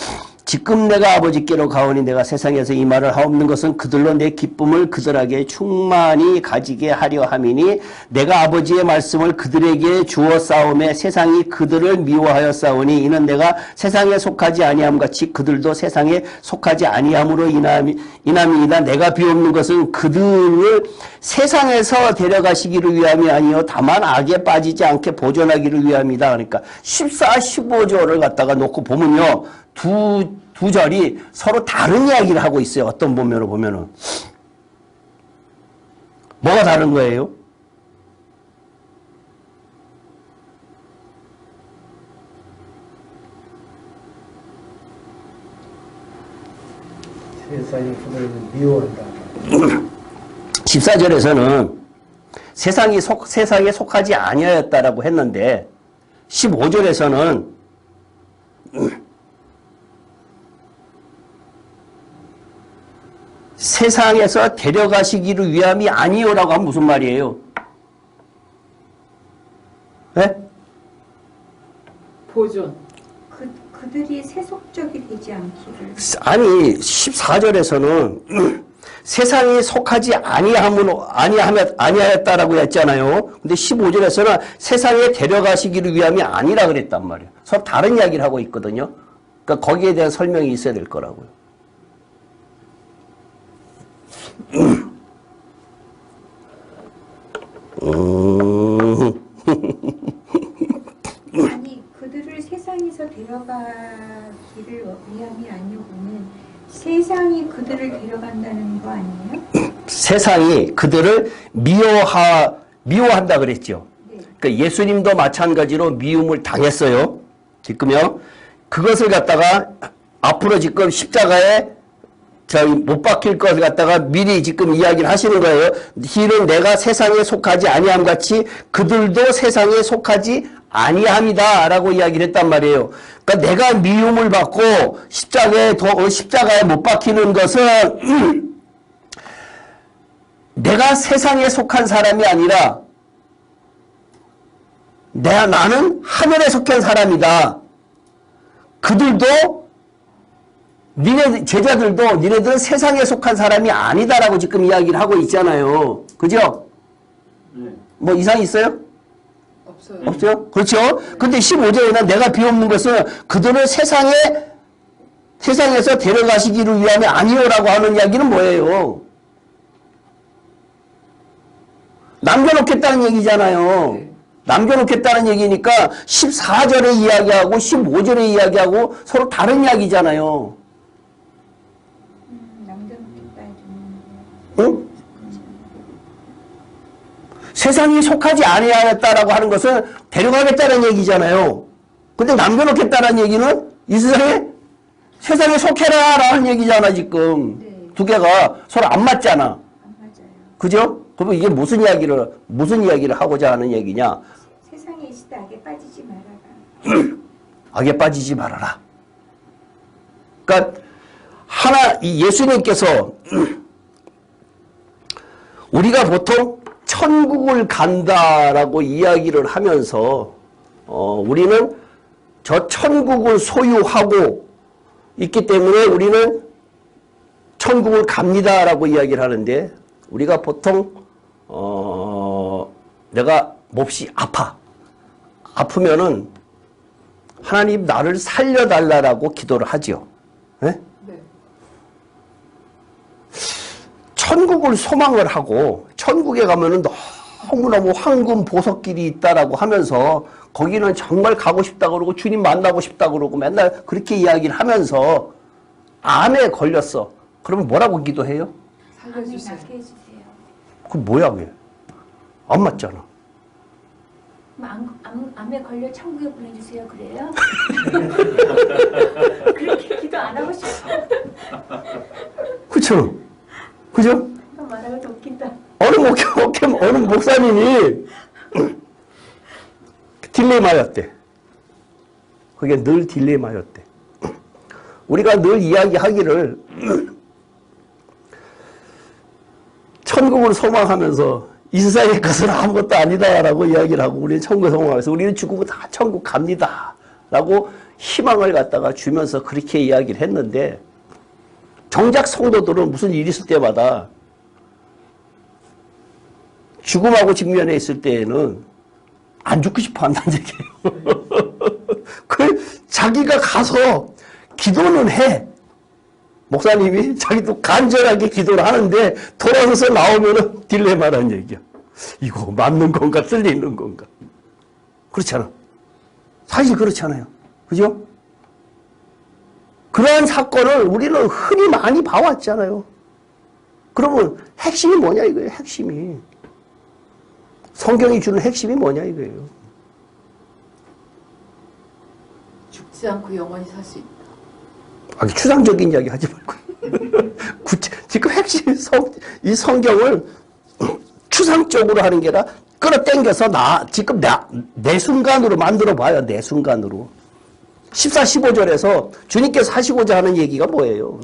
지금 내가 아버지께로 가오니 내가 세상에서 이 말을 하옵는 것은 그들로 내 기쁨을 그들에게 충만히 가지게 하려 함이니 내가 아버지의 말씀을 그들에게 주어 싸움에 세상이 그들을 미워하여 싸우니 이는 내가 세상에 속하지 아니함 같이 그들도 세상에 속하지 아니함으로 인함이니이다. 내가 비옵는 것은 그들을 세상에서 데려가시기를 위함이 아니요 다만 악에 빠지지 않게 보존하기를 위함이다. 그러니까 14, 15조를 갖다가 놓고 보면요. 두 절이 서로 다른 이야기를 하고 있어요. 어떤 보면은 뭐가 다른 거예요?
세상이 그들을 미워한다.
14절에서는 세상에 속하지 아니하였다라고 했는데 15절에서는 세상에서 데려가시기를 위함이 아니요라고 하면 무슨 말이에요? 네?
보존.
그들이 세속적이 되지 않기를.
아니 14절에서는 세상에 속하지 아니하였다라고 했잖아요. 근데 15절에서는 세상에 데려가시기를 위함이 아니라 그랬단 말이에요. 서로 다른 이야기를 하고 있거든요. 그러니까 거기에 대한 설명이 있어야 될 거라고요.
아니 그들을 세상에서 데려가기를 위함이 아니오고는 세상이 그들을 데려간다는 거 아니에요?
세상이 그들을 미워한다 그랬죠.
네.
그러니까 예수님도 마찬가지로 미움을 당했어요. 지금요. 그것을 갖다가 앞으로 지금 십자가에 못 박힐 것을 갖다가 미리 지금 이야기를 하시는 거예요. 이는 내가 세상에 속하지 아니함 같이 그들도 세상에 속하지 아니합니다. 라고 이야기를 했단 말이에요. 그러니까 내가 미움을 받고 십자가에 못 박히는 것은 내가 세상에 속한 사람이 아니라 나는 하늘에 속한 사람이다. 그들도 제자들도 니네들은 세상에 속한 사람이 아니다라고 지금 이야기를 하고 있잖아요. 그죠?
네.
뭐 이상 있어요?
없어요.
없어요? 그렇죠? 근데 15절에는 내가 비옵는 것은 그들을 세상에서 데려가시기를 위함이 아니오라고 하는 이야기는 뭐예요? 남겨놓겠다는 얘기잖아요.
네.
남겨놓겠다는 얘기니까 14절에 이야기하고 15절에 이야기하고 서로 다른 이야기잖아요.
남겨놓겠다 해주는
응? 세상에 속하지 아니하였다라고 하는 것은 데려가겠다는 얘기잖아요. 근데 남겨놓겠다는 얘기는 이 세상에 속해라라는 얘기잖아 지금.
네.
두 개가 서로 안 맞잖아.
안 맞아요.
그죠? 그러면 이게 무슨 이야기를 하고자 하는 얘기냐?
세상에 있을 때 악에 빠지지 말아라.
악에 빠지지 말아라. 그러니까 이 예수님께서 우리가 보통 천국을 간다라고 이야기를 하면서 우리는 저 천국을 소유하고 있기 때문에 우리는 천국을 갑니다라고 이야기를 하는데 우리가 보통 내가 몹시 아프면은 하나님 나를 살려달라고 기도를 하죠. 네?
네.
천국을 소망을 하고 천국에 가면은 너무너무 황금 보석길이 있다라고 하면서 거기는 정말 가고 싶다 그러고 주님 만나고 싶다 그러고 맨날 그렇게 이야기를 하면서 암에 걸렸어. 그러면 뭐라고 기도해요?
암이
살려주세요.
낫게 해주세요.
그럼 뭐야 그게? 안 맞잖아.
그럼 암에 걸려 천국에 보내주세요. 그래요? 그렇게 기도 안 하고 싶어.
그쵸? 그죠?
이거 말하고 더 웃긴다.
어느 목사님이 딜레마였대. 그게 늘 딜레마였대. 우리가 늘 이야기하기를 천국을 소망하면서 이 세상의 것은 아무것도 아니다라고 이야기를 하고 우리는 천국을 소망해서 우리는 죽고 다 천국 갑니다. 라고 희망을 갖다가 주면서 그렇게 이야기를 했는데 정작 성도들은 무슨 일이 있을 때마다 죽음하고 직면해 있을 때에는 안 죽고 싶어 한다는 얘기예요. 자기가 가서 기도는 해. 목사님이 자기도 간절하게 기도를 하는데 돌아서서 나오면은 딜레마라는 얘기야. 이거 맞는 건가 틀리는 건가. 그렇잖아. 사실 그렇잖아요. 그죠? 그러한 사건을 우리는 흔히 많이 봐왔잖아요. 그러면 핵심이 뭐냐 이거예요. 핵심이. 성경이 주는 핵심이 뭐냐 이거예요.
죽지 않고 영원히 살 수 있다.
아주 추상적인 이야기 하지 말고. 지금 핵심 이 성경을 추상적으로 하는 게 아니라 끌어당겨서 지금 내 순간으로 만들어 봐요. 내 순간으로. 14, 15절에서 주님께서 하시고자 하는 얘기가 뭐예요?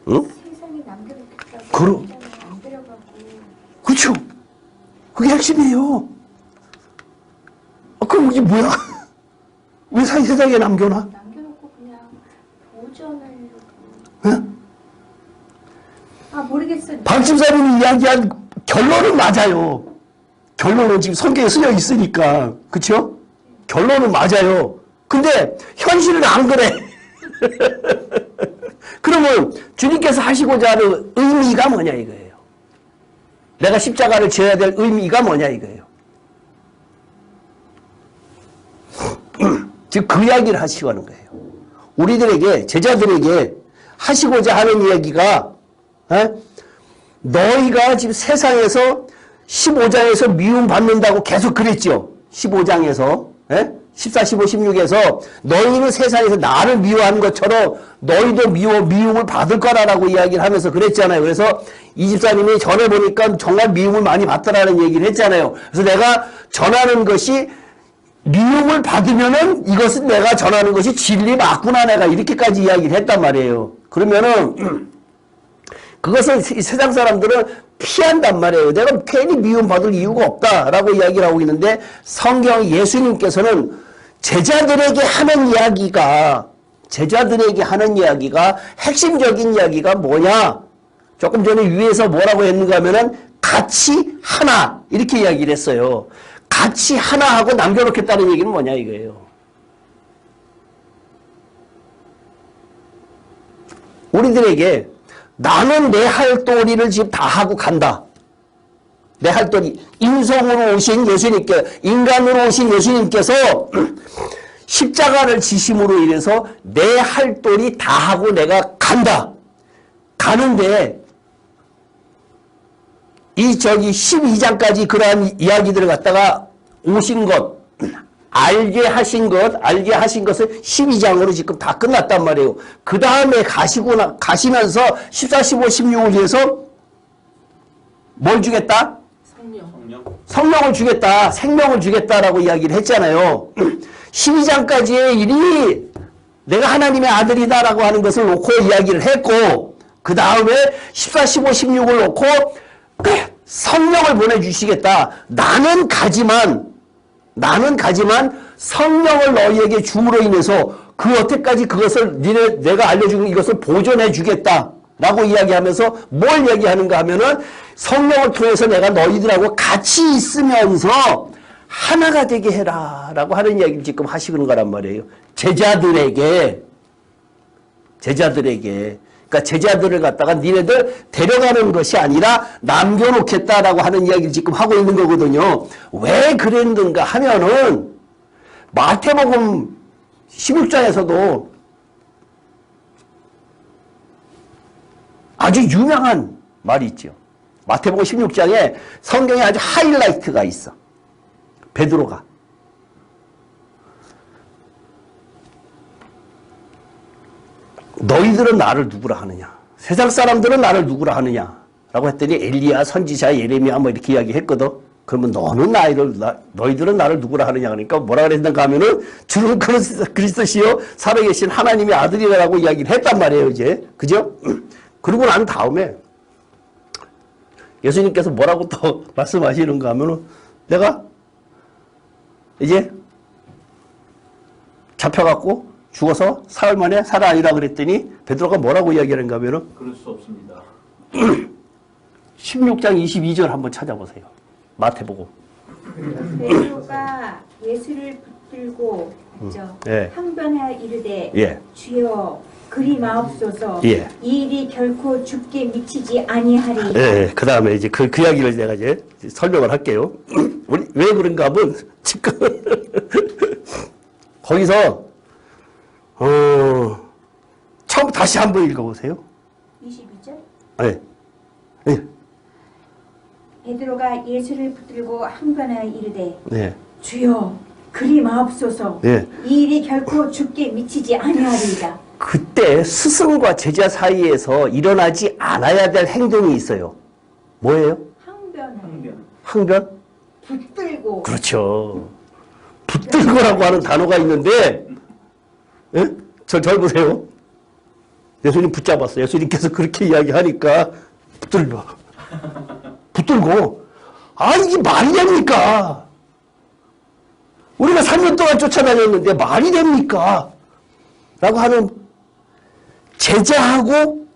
응?
세상에 남겨놓겠다고
그럼.
안 데려가고
그렇죠. 그게 핵심이에요. 그럼 이게 뭐야? 왜 세상에 남겨놔?
남겨놓고 그냥 보존하려고.
응?
아 모르겠어요.
박 집사님이 이야기한 결론은 맞아요. 결론은 지금 성경에 쓰여 있으니까. 그렇죠? 결론은 맞아요. 근데 현실은 안 그래. 그러면 주님께서 하시고자 하는 의미가 뭐냐 이거예요. 내가 십자가를 져야 될 의미가 뭐냐 이거예요. 지금 그 이야기를 하시고 하는 거예요. 우리들에게 제자들에게 하시고자 하는 이야기가 너희가 지금 세상에서 15장에서 미움받는다고 계속 그랬죠. 15장에서 14, 15, 16에서 너희는 세상에서 나를 미워하는 것처럼 너희도 미움을 받을 거라라고 이야기를 하면서 그랬잖아요. 그래서 이 집사님이 전해보니까 정말 미움을 많이 받더라는 얘기를 했잖아요. 그래서 내가 전하는 것이 미움을 받으면은 이것은 내가 전하는 것이 진리 맞구나 내가 이렇게까지 이야기를 했단 말이에요. 그러면은 그것을 세상 사람들은 피한단 말이에요. 내가 괜히 미움받을 이유가 없다라고 이야기를 하고 있는데 성경 예수님께서는 제자들에게 하는 이야기가 핵심적인 이야기가 뭐냐? 조금 전에 위에서 뭐라고 했는가 하면은 같이 하나 이렇게 이야기를 했어요. 같이 하나 하고 남겨놓겠다는 얘기는 뭐냐 이거예요. 우리들에게 나는 내 할 도리를 지금 다 하고 간다. 내 할 도리. 인성으로 오신 예수님께, 인간으로 오신 예수님께서 십자가를 지심으로 인해서 내 할 도리 다 하고 내가 간다. 가는데 이 12장까지 그러한 이야기들을 갖다가 오신 것, 알게 하신 것을 12장으로 지금 다 끝났단 말이에요. 그 다음에 가시면서 14, 15, 16을 위해서 뭘 주겠다? 성령을 주겠다. 생명을 주겠다라고 이야기를 했잖아요. 12장까지의 일이 내가 하나님의 아들이다라고 하는 것을 놓고 이야기를 했고 그 다음에 14, 15, 16을 놓고 성령을 보내주시겠다. 나는 가지만 성령을 너희에게 줌으로 인해서 그 여태까지 그것을 내가 알려준 이것을 보존해 주겠다. 라고 이야기하면서 뭘 얘기하는가 하면은 성령을 통해서 내가 너희들하고 같이 있으면서 하나가 되게 해라. 라고 하는 이야기를 지금 하시는 거란 말이에요. 제자들에게. 그러니까 제자들을 갖다가 니네들 데려가는 것이 아니라 남겨놓겠다라고 하는 이야기를 지금 하고 있는 거거든요. 왜 그랬는가 하면은 마태복음 16장에서도 아주 유명한 말이 있죠. 마태복음 16장에 성경에 아주 하이라이트가 있어. 베드로가. 너희들은 나를 누구라 하느냐? 세상 사람들은 나를 누구라 하느냐? 라고 했더니 엘리야, 선지자, 예레미야 뭐 이렇게 이야기했거든. 그러면 너희들은 나를 누구라 하느냐? 그러니까 뭐라 그랬는가 하면은 주는 그리스도시요 살아계신 하나님의 아들이라고 이야기를 했단 말이에요, 이제. 그죠? 그러고 난 다음에 예수님께서 뭐라고 또 말씀하시는가 하면은 내가 이제 잡혀갖고 죽어서 사흘 만에 살아나리라 그랬더니 베드로가 뭐라고 이야기하는가 하면은
그럴 수 없습니다.
16장 22절 한번 찾아보세요. 마태복음.
베드로가 예수를 붙들고 있죠.
예.
항변하여 이르되
예.
주여 그리 마옵소서.
예.
이 일이 결코 죽게 미치지 아니하리.
예. 그 다음에 이제 그 이야기를 내가 이제 설명을 할게요. 우리 왜 그런가 하면 지금 거기서 처음 다시 한번 읽어보세요.
22절.
네. 네.
베드로가 예수를 붙들고 항변하여 이르되
네.
주여 그리 마옵소서.
네.
이 일이 결코 죽게 미치지 아니하리이다.
그때 스승과 제자 사이에서 일어나지 않아야 될 행동이 있어요. 뭐예요? 항변?
붙들고.
그렇죠. 붙들고라고 하는 단어가 있는데, 예? 절 보세요. 예수님 붙잡았어요. 예수님께서 그렇게 이야기하니까 붙들고. 아, 이게 말이 됩니까? 우리가 3년 동안 쫓아다녔는데 말이 됩니까? 라고 하는 제자하고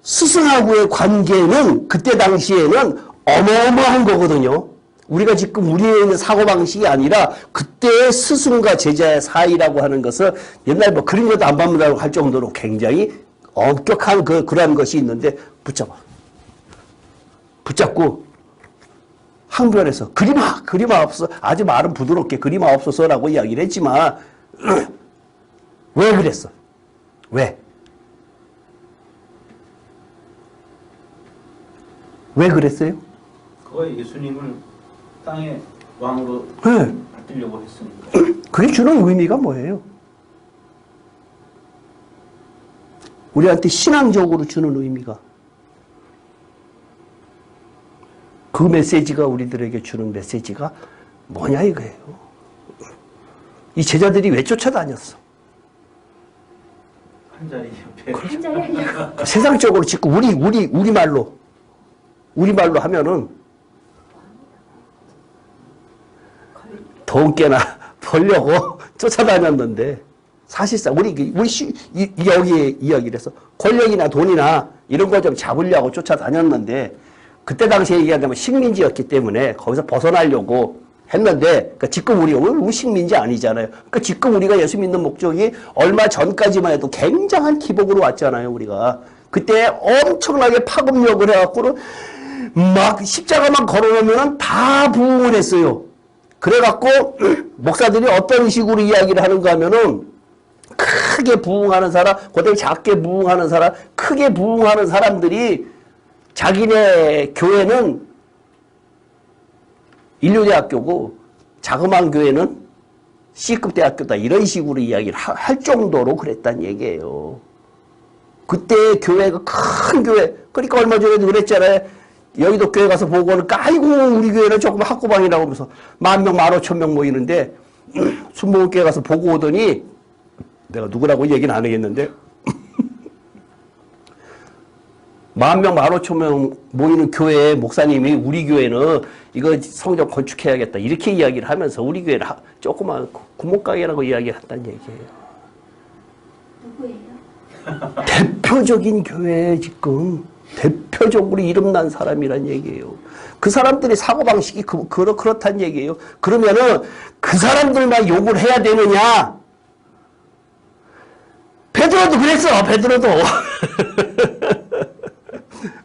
스승하고의 관계는 그때 당시에는 어마어마한 거거든요. 우리가 지금 우리에 있는 사고방식이 아니라 그때의 스승과 제자의 사이라고 하는 것은 옛날 뭐 그림자도 안 받는다고 할 정도로 굉장히 엄격한 그러한 것이 있는데 붙잡고 항변해서 그리마옵소서 아주 말은 부드럽게 그리마옵소서라고 이야기를 했지만 왜 그랬어? 왜 그랬어요?
그거 예수님을 땅에 왕으로
네.
받들려고 했으니까.
그게 주는 의미가 뭐예요? 우리한테 신앙적으로 주는 의미가. 그 메시지가 우리들에게 주는 메시지가 뭐냐 이거예요. 이 제자들이 왜 쫓아다녔어?
한 자리 옆에.
한 자리 하려고.
세상적으로 짓고 우리말로 하면은 돈 깨나 벌려고 쫓아다녔는데 사실상 여기에 이야기를 해서 권력이나 돈이나 이런 거 좀 잡으려고 쫓아다녔는데 그때 당시에 얘기하자면 식민지였기 때문에 거기서 벗어나려고 했는데 그러니까 지금 우리 식민지 아니잖아요. 그러니까 지금 우리가 예수 믿는 목적이 얼마 전까지만 해도 굉장한 기복으로 왔잖아요. 우리가 그때 엄청나게 파급력을 해갖고는 막 십자가만 걸어놓으면 다 부흥을 했어요. 그래갖고 목사들이 어떤 식으로 이야기를 하는가 하면은 크게 부흥하는 사람, 그다음에 작게 부흥하는 사람, 크게 부흥하는 사람들이 자기네 교회는 인류대학교고 자그마한 교회는 C급 대학교다 이런 식으로 이야기를 할 정도로 그랬단 얘기예요. 그때 교회가 큰 교회, 그러니까 얼마 전에도 그랬잖아요. 여의도 교회 가서 보고는 아이고 우리 교회는 조금 학구방이라고 하면서 10,000명, 15,000명 모이는데 순복음교회 가서 보고 오더니 내가 누구라고 얘기는 안 하겠는데 10,000명, 15,000명 모이는 교회 목사님이 우리 교회는 이거 성전 건축해야겠다 이렇게 이야기를 하면서 우리 교회는 조그만 구멍가게라고 이야기를 한다는 얘기예요.
누구예요?
대표적인 교회 지금 대표적으로 이름난 사람이란 얘기예요. 그 사람들의 사고방식이 그렇단 얘기예요. 그러면은 그 사람들만 욕을 해야 되느냐? 베드로도 그랬어.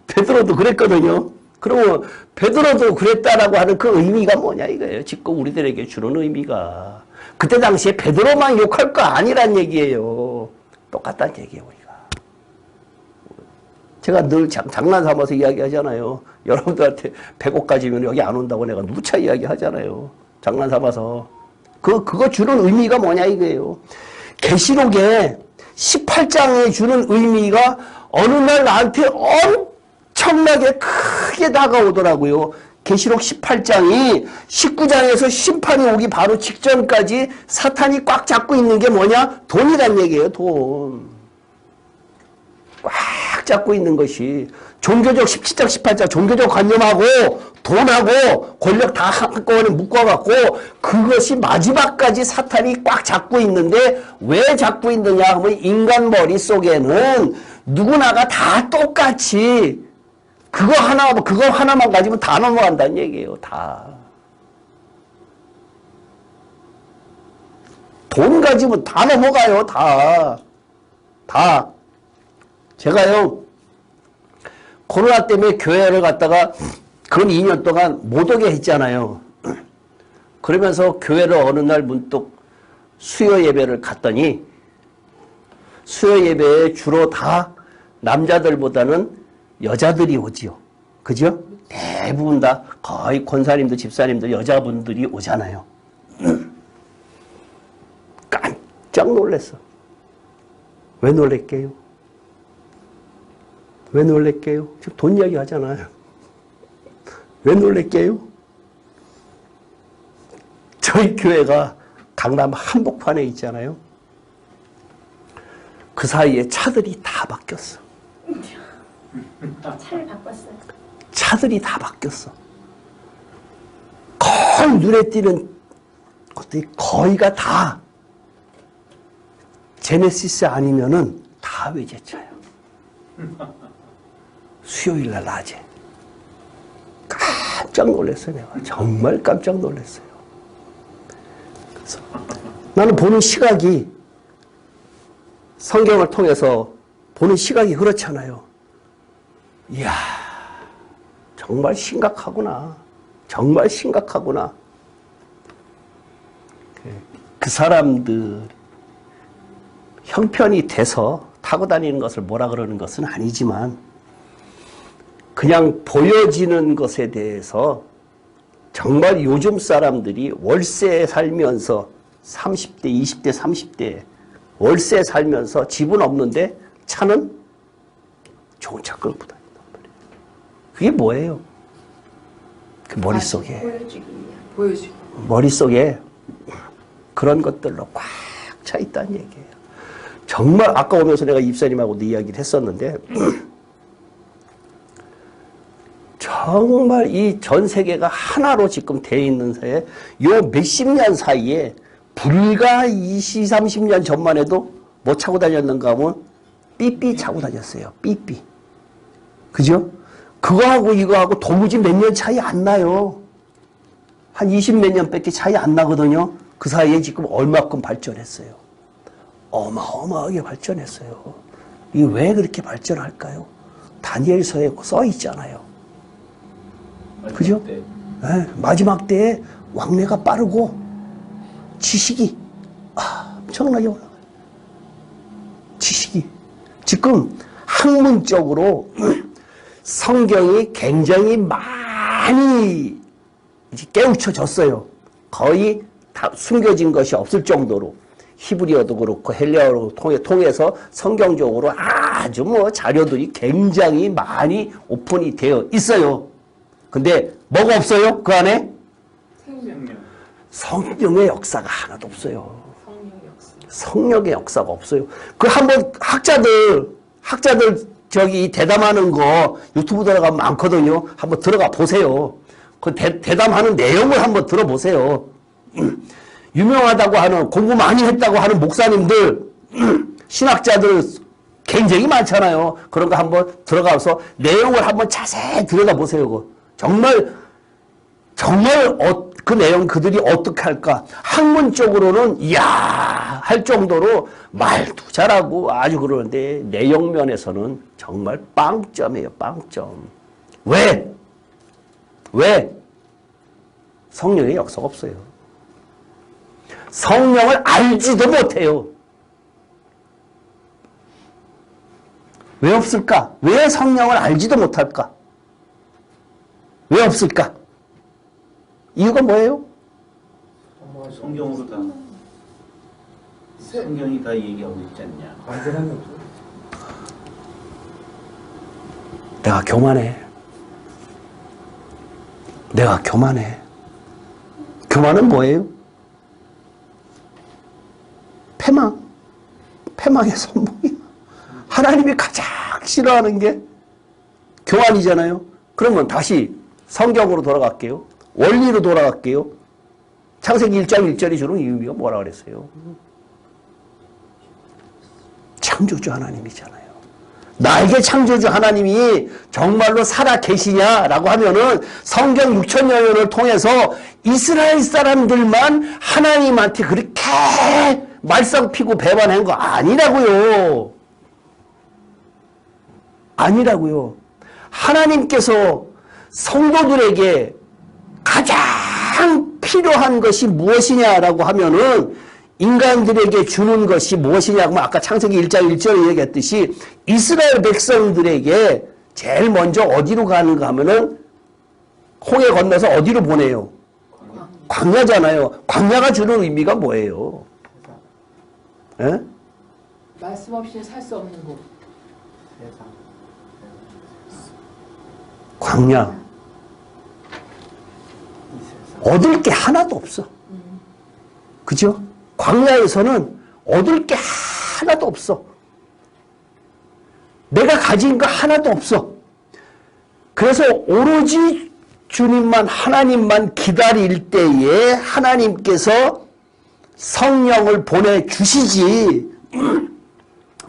베드로도 그랬거든요. 그러면 베드로도 그랬다라고 하는 그 의미가 뭐냐 이거예요. 지금 우리들에게 주는 의미가. 그때 당시에 베드로만 욕할 거 아니란 얘기예요. 똑같다는 얘기예요. 우리가. 제가 늘 장난 삼아서 이야기하잖아요. 여러분들한테 100억 가지면 여기 안 온다고 내가 누차 이야기하잖아요. 장난 삼아서. 그거 주는 의미가 뭐냐 이거예요. 계시록에 18장에 주는 의미가 어느 날 나한테 엄청나게 크게 다가오더라고요. 계시록 18장이 19장에서 심판이 오기 바로 직전까지 사탄이 꽉 잡고 있는 게 뭐냐? 돈이란 얘기예요. 돈. 꽉 잡고 있는 것이 종교적 17장 18장 종교적 관념하고 돈하고 권력 다 한꺼번에 묶어갖고 그것이 마지막까지 사탄이 꽉 잡고 있는데 왜 잡고 있느냐 하면 인간 머릿속에는 누구나가 다 똑같이 그거 하나만 가지면 다 넘어간다는 얘기예요. 다. 돈 가지면 다 넘어가요. 다. 제가요, 코로나 때문에 교회를 갔다가 근 2년 동안 못 오게 했잖아요. 그러면서 교회를 어느 날 문득 수요 예배를 갔더니 수요 예배에 주로 다 남자들보다는 여자들이 오지요. 그죠? 대부분 다 거의 권사님들, 집사님들, 여자분들이 오잖아요. 깜짝 놀랐어. 왜 놀랄게요? 왜 놀랄게요? 지금 돈 이야기 하잖아요. 왜 놀랄게요? 저희 교회가 강남 한복판에 있잖아요. 그 사이에 차들이 다 바뀌었어.
차를 바꿨어요.
차들이 다 바뀌었어. 거의 눈에 띄는 것들이 거의가 다 제네시스 아니면은 다 외제차예요. 수요일 날 낮에. 깜짝 놀랐어요, 내가. 정말 깜짝 놀랐어요. 그래서 나는 보는 시각이 성경을 통해서 보는 시각이 그렇잖아요. 이야, 정말 심각하구나. 정말 심각하구나. 그 사람들 형편이 돼서 타고 다니는 것을 뭐라 그러는 것은 아니지만 그냥 보여지는 것에 대해서 정말 요즘 사람들이 월세 살면서 30대, 20대, 30대 월세 살면서 집은 없는데 차는 좋은 차 끌고 다닌단 말이에요. 그게 뭐예요? 그 머릿속에
보여주기.
머릿속에 그런 것들로 꽉 차 있다는 얘기예요. 정말 아까 오면서 내가 입사님하고도 이야기를 했었는데 정말 이 전 세계가 하나로 지금 돼 있는 사이에 요 몇십 년 사이에 불과 20, 30년 전만 해도 뭐 차고 다녔는가 하면 삐삐 차고 다녔어요. 삐삐. 그죠? 그거하고 이거하고 도무지 몇 년 차이 안 나요. 한 20 몇 년밖에 차이 안 나거든요. 그 사이에 지금 얼마큼 발전했어요. 어마어마하게 발전했어요. 이게 왜 그렇게 발전할까요? 다니엘서에 써 있잖아요. 그죠? 네, 마지막 때에 왕래가 빠르고 지식이 엄청나게 올라가요. 지식이. 지금 학문적으로 성경이 굉장히 많이 깨우쳐졌어요. 거의 다 숨겨진 것이 없을 정도로 히브리어도 그렇고 헬레어로 통해서 성경적으로 아주 뭐 자료들이 굉장히 많이 오픈이 되어 있어요. 근데 뭐가 없어요? 그 안에? 성령의 역사가 하나도 없어요. 성령의 역사가 없어요. 그 한번 학자들 저기 대담하는 거 유튜브 들어가면 많거든요. 한번 들어가 보세요. 그 대담하는 내용을 한번 들어보세요. 유명하다고 하는 공부 많이 했다고 하는 목사님들 신학자들 굉장히 많잖아요. 그런 거 한번 들어가서 내용을 한번 자세히 들여다보세요. 정말 그 내용 그들이 어떻게 할까 학문적으로는 이야 할 정도로 말도 잘하고 아주 그러는데 내용 면에서는 정말 빵점이에요. 빵점. 왜? 성령의 역사가 없어요. 성령을 알지도 못해요. 왜 없을까? 왜 성령을 알지도 못할까? 왜 없을까? 이유가 뭐예요?
성경으로 다 성경이 다 얘기하고 있지 않냐.
완전한 없어.
내가 교만해. 교만은 뭐예요? 패망의 선봉이야. 하나님이 가장 싫어하는 게 교만이잖아요. 그러면 다시 성경으로 돌아갈게요. 원리로 돌아갈게요. 창세기 1장 1절이 주는 의미가 뭐라 그랬어요? 창조주 하나님이잖아요. 나에게 창조주 하나님이 정말로 살아 계시냐라고 하면은 성경 6천여 년을 통해서 이스라엘 사람들만 하나님한테 그렇게 말썽 피고 배반한 거 아니라고요. 하나님께서 성도들에게 가장 필요한 것이 무엇이냐라고 하면은 인간들에게 주는 것이 무엇이냐고 아까 창세기 1장 1절에 얘기했듯이 이스라엘 백성들에게 제일 먼저 어디로 가는가 하면은 홍해 건너서 어디로 보내요? 광야잖아요. 광야가 주는 의미가 뭐예요? 에?
말씀 없이는 살 수 없는 곳.
광야. 얻을 게 하나도 없어. 그죠? 광야에서는 얻을 게 하나도 없어. 내가 가진 거 하나도 없어. 그래서 오로지 주님만 하나님만 기다릴 때에 하나님께서 성령을 보내주시지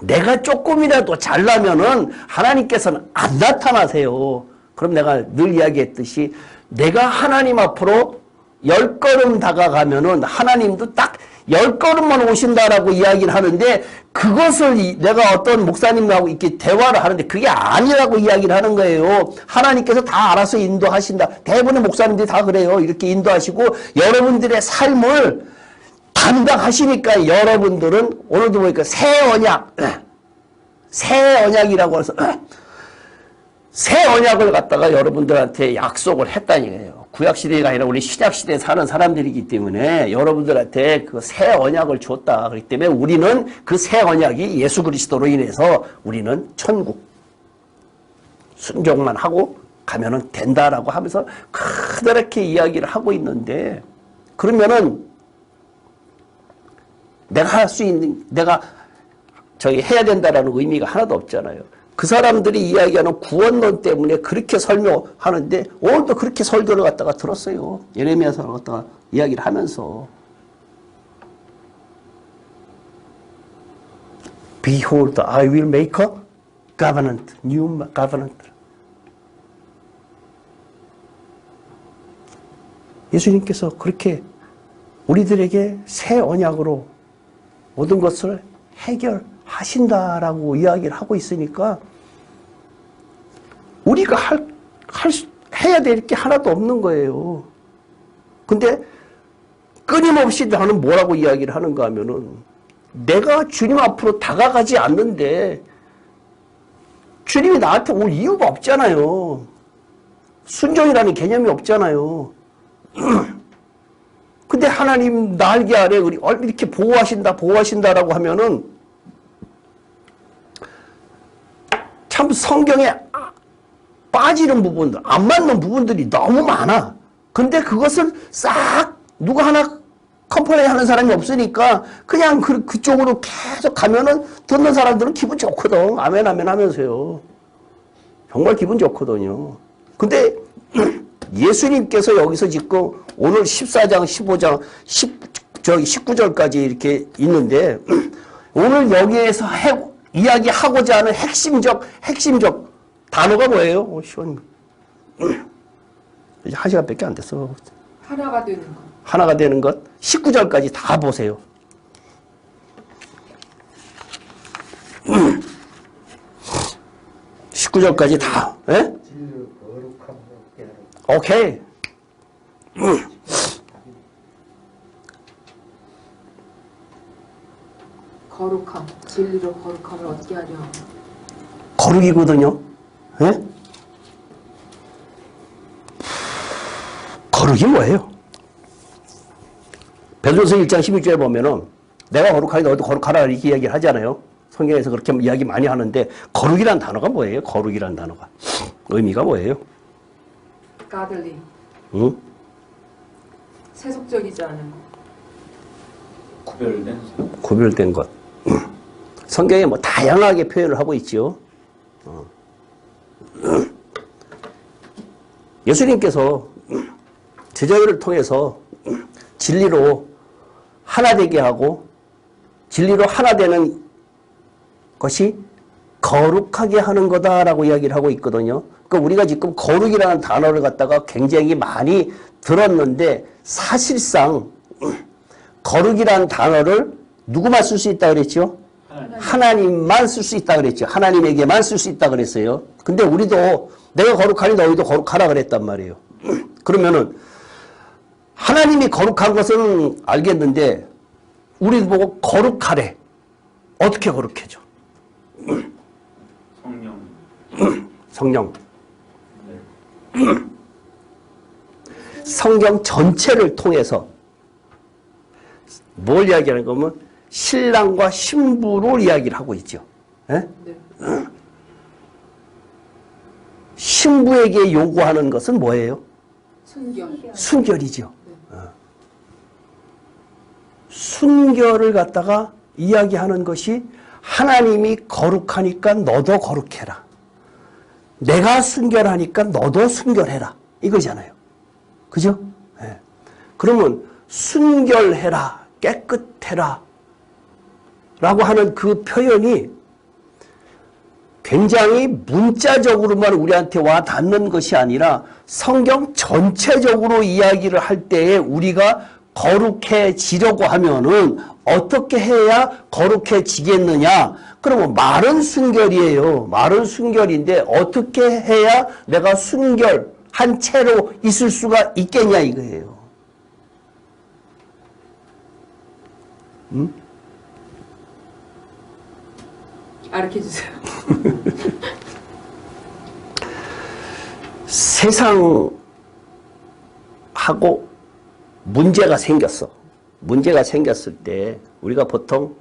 내가 조금이라도 잘나면은 하나님께서는 안 나타나세요. 그럼 내가 늘 이야기했듯이 내가 하나님 앞으로 10걸음 다가가면은 하나님도 딱 10걸음만 오신다라고 이야기를 하는데 그것을 내가 어떤 목사님하고 이렇게 대화를 하는데 그게 아니라고 이야기를 하는 거예요. 하나님께서 다 알아서 인도하신다. 대부분의 목사님들이 다 그래요. 이렇게 인도하시고 여러분들의 삶을 담당하시니까 여러분들은 오늘도 보니까 새 언약이라고 해서 새 언약을 갖다가 여러분들한테 약속을 했다는 거예요. 구약시대가 아니라 우리 신약시대에 사는 사람들이기 때문에 여러분들한테 그 새 언약을 줬다. 그렇기 때문에 우리는 그 새 언약이 예수 그리스도로 인해서 우리는 천국 순종만 하고 가면은 된다라고 하면서 그렇게 이야기를 하고 있는데, 그러면은 내가 할 수 있는, 내가 해야 된다라는 의미가 하나도 없잖아요. 그 사람들이 이야기하는 구원론 때문에 그렇게 설명하는데 오늘도 그렇게 설교를 갖다가 들었어요. 예레미야서를 갖다가 이야기를 하면서 Behold, I will make a covenant, new covenant. 예수님께서 그렇게 우리들에게 새 언약으로 모든 것을 해결하신다라고 이야기를 하고 있으니까 우리가 해야 될 게 하나도 없는 거예요. 근데 끊임없이 나는 뭐라고 이야기를 하는가 하면은 내가 주님 앞으로 다가가지 않는데 주님이 나한테 올 이유가 없잖아요. 순종이라는 개념이 없잖아요. 근데 하나님 날개 아래 이렇게 보호하신다라고 하면은 참 성경에 빠지는 부분들, 안 맞는 부분들이 너무 많아. 근데 그것을 싹 누가 하나 컴플레인 하는 사람이 없으니까 그냥 그쪽으로 계속 가면은 듣는 사람들은 기분 좋거든. 아멘, 아멘 하면서요. 정말 기분 좋거든요. 근데 예수님께서 여기서 지금 오늘 14장, 15장, 19절까지 이렇게 있는데 오늘 여기에서 이야기하고자 하는 핵심적 단어가 뭐예요? 시원. 이제 1시간밖에 안 됐어.
하나가 되는 것.
하나가 되는 것. 19절까지 다 보세요. 19절까지 다. 예?
진리로 거룩함을 얻게 하라.
오케이.
거룩함, 진리로 거룩함을 얻게 하려.
거룩이거든요. 예? 거룩이 뭐예요? 베드로서 1장 16절에 보면은 내가 거룩하니 너도 거룩하라 이렇게 이야기를 하잖아요. 성경에서 그렇게 이야기 많이 하는데 거룩이란 단어가 뭐예요? 거룩이란 단어가 의미가 뭐예요?
가들리.
응?
세속적이지 않은 것.
구별된 것. 성경에 뭐 다양하게 표현을 하고 있죠. 예수님께서 제자들을 통해서 진리로 하나 되게 하고 진리로 하나 되는 것이 거룩하게 하는 거다라고 이야기를 하고 있거든요. 그러니까 우리가 지금 거룩이라는 단어를 갖다가 굉장히 많이 들었는데 사실상 거룩이라는 단어를 누구만 쓸 수 있다 그랬죠? 하나님만 쓸 수 있다 그랬죠. 하나님에게만 쓸 수 있다 그랬어요. 근데 우리도 내가 거룩하니 너희도 거룩하라 그랬단 말이에요. 그러면은 하나님이 거룩한 것은 알겠는데 우리 보고 거룩하래. 어떻게 거룩해져? 성령. 성경 전체를 통해서 뭘 이야기하는 거면 신랑과 신부로 이야기를 하고 있죠. 예?
네.
신부에게 요구하는 것은 뭐예요?
순결.
순결이죠. 순결을 갖다가 이야기하는 것이 하나님이 거룩하니까 너도 거룩해라. 내가 순결하니까 너도 순결해라. 이거잖아요. 그죠? 네. 그러면 순결해라, 깨끗해라 라고 하는 그 표현이 굉장히 문자적으로만 우리한테 와 닿는 것이 아니라 성경 전체적으로 이야기를 할 때에 우리가 거룩해지려고 하면은 어떻게 해야 거룩해지겠느냐? 그러면 말은 순결이에요. 말은 순결인데 어떻게 해야 내가 순결한 채로 있을 수가 있겠냐 이거예요. 응?
가르쳐 주세요.
세상하고 문제가 생겼어. 문제가 생겼을 때 우리가 보통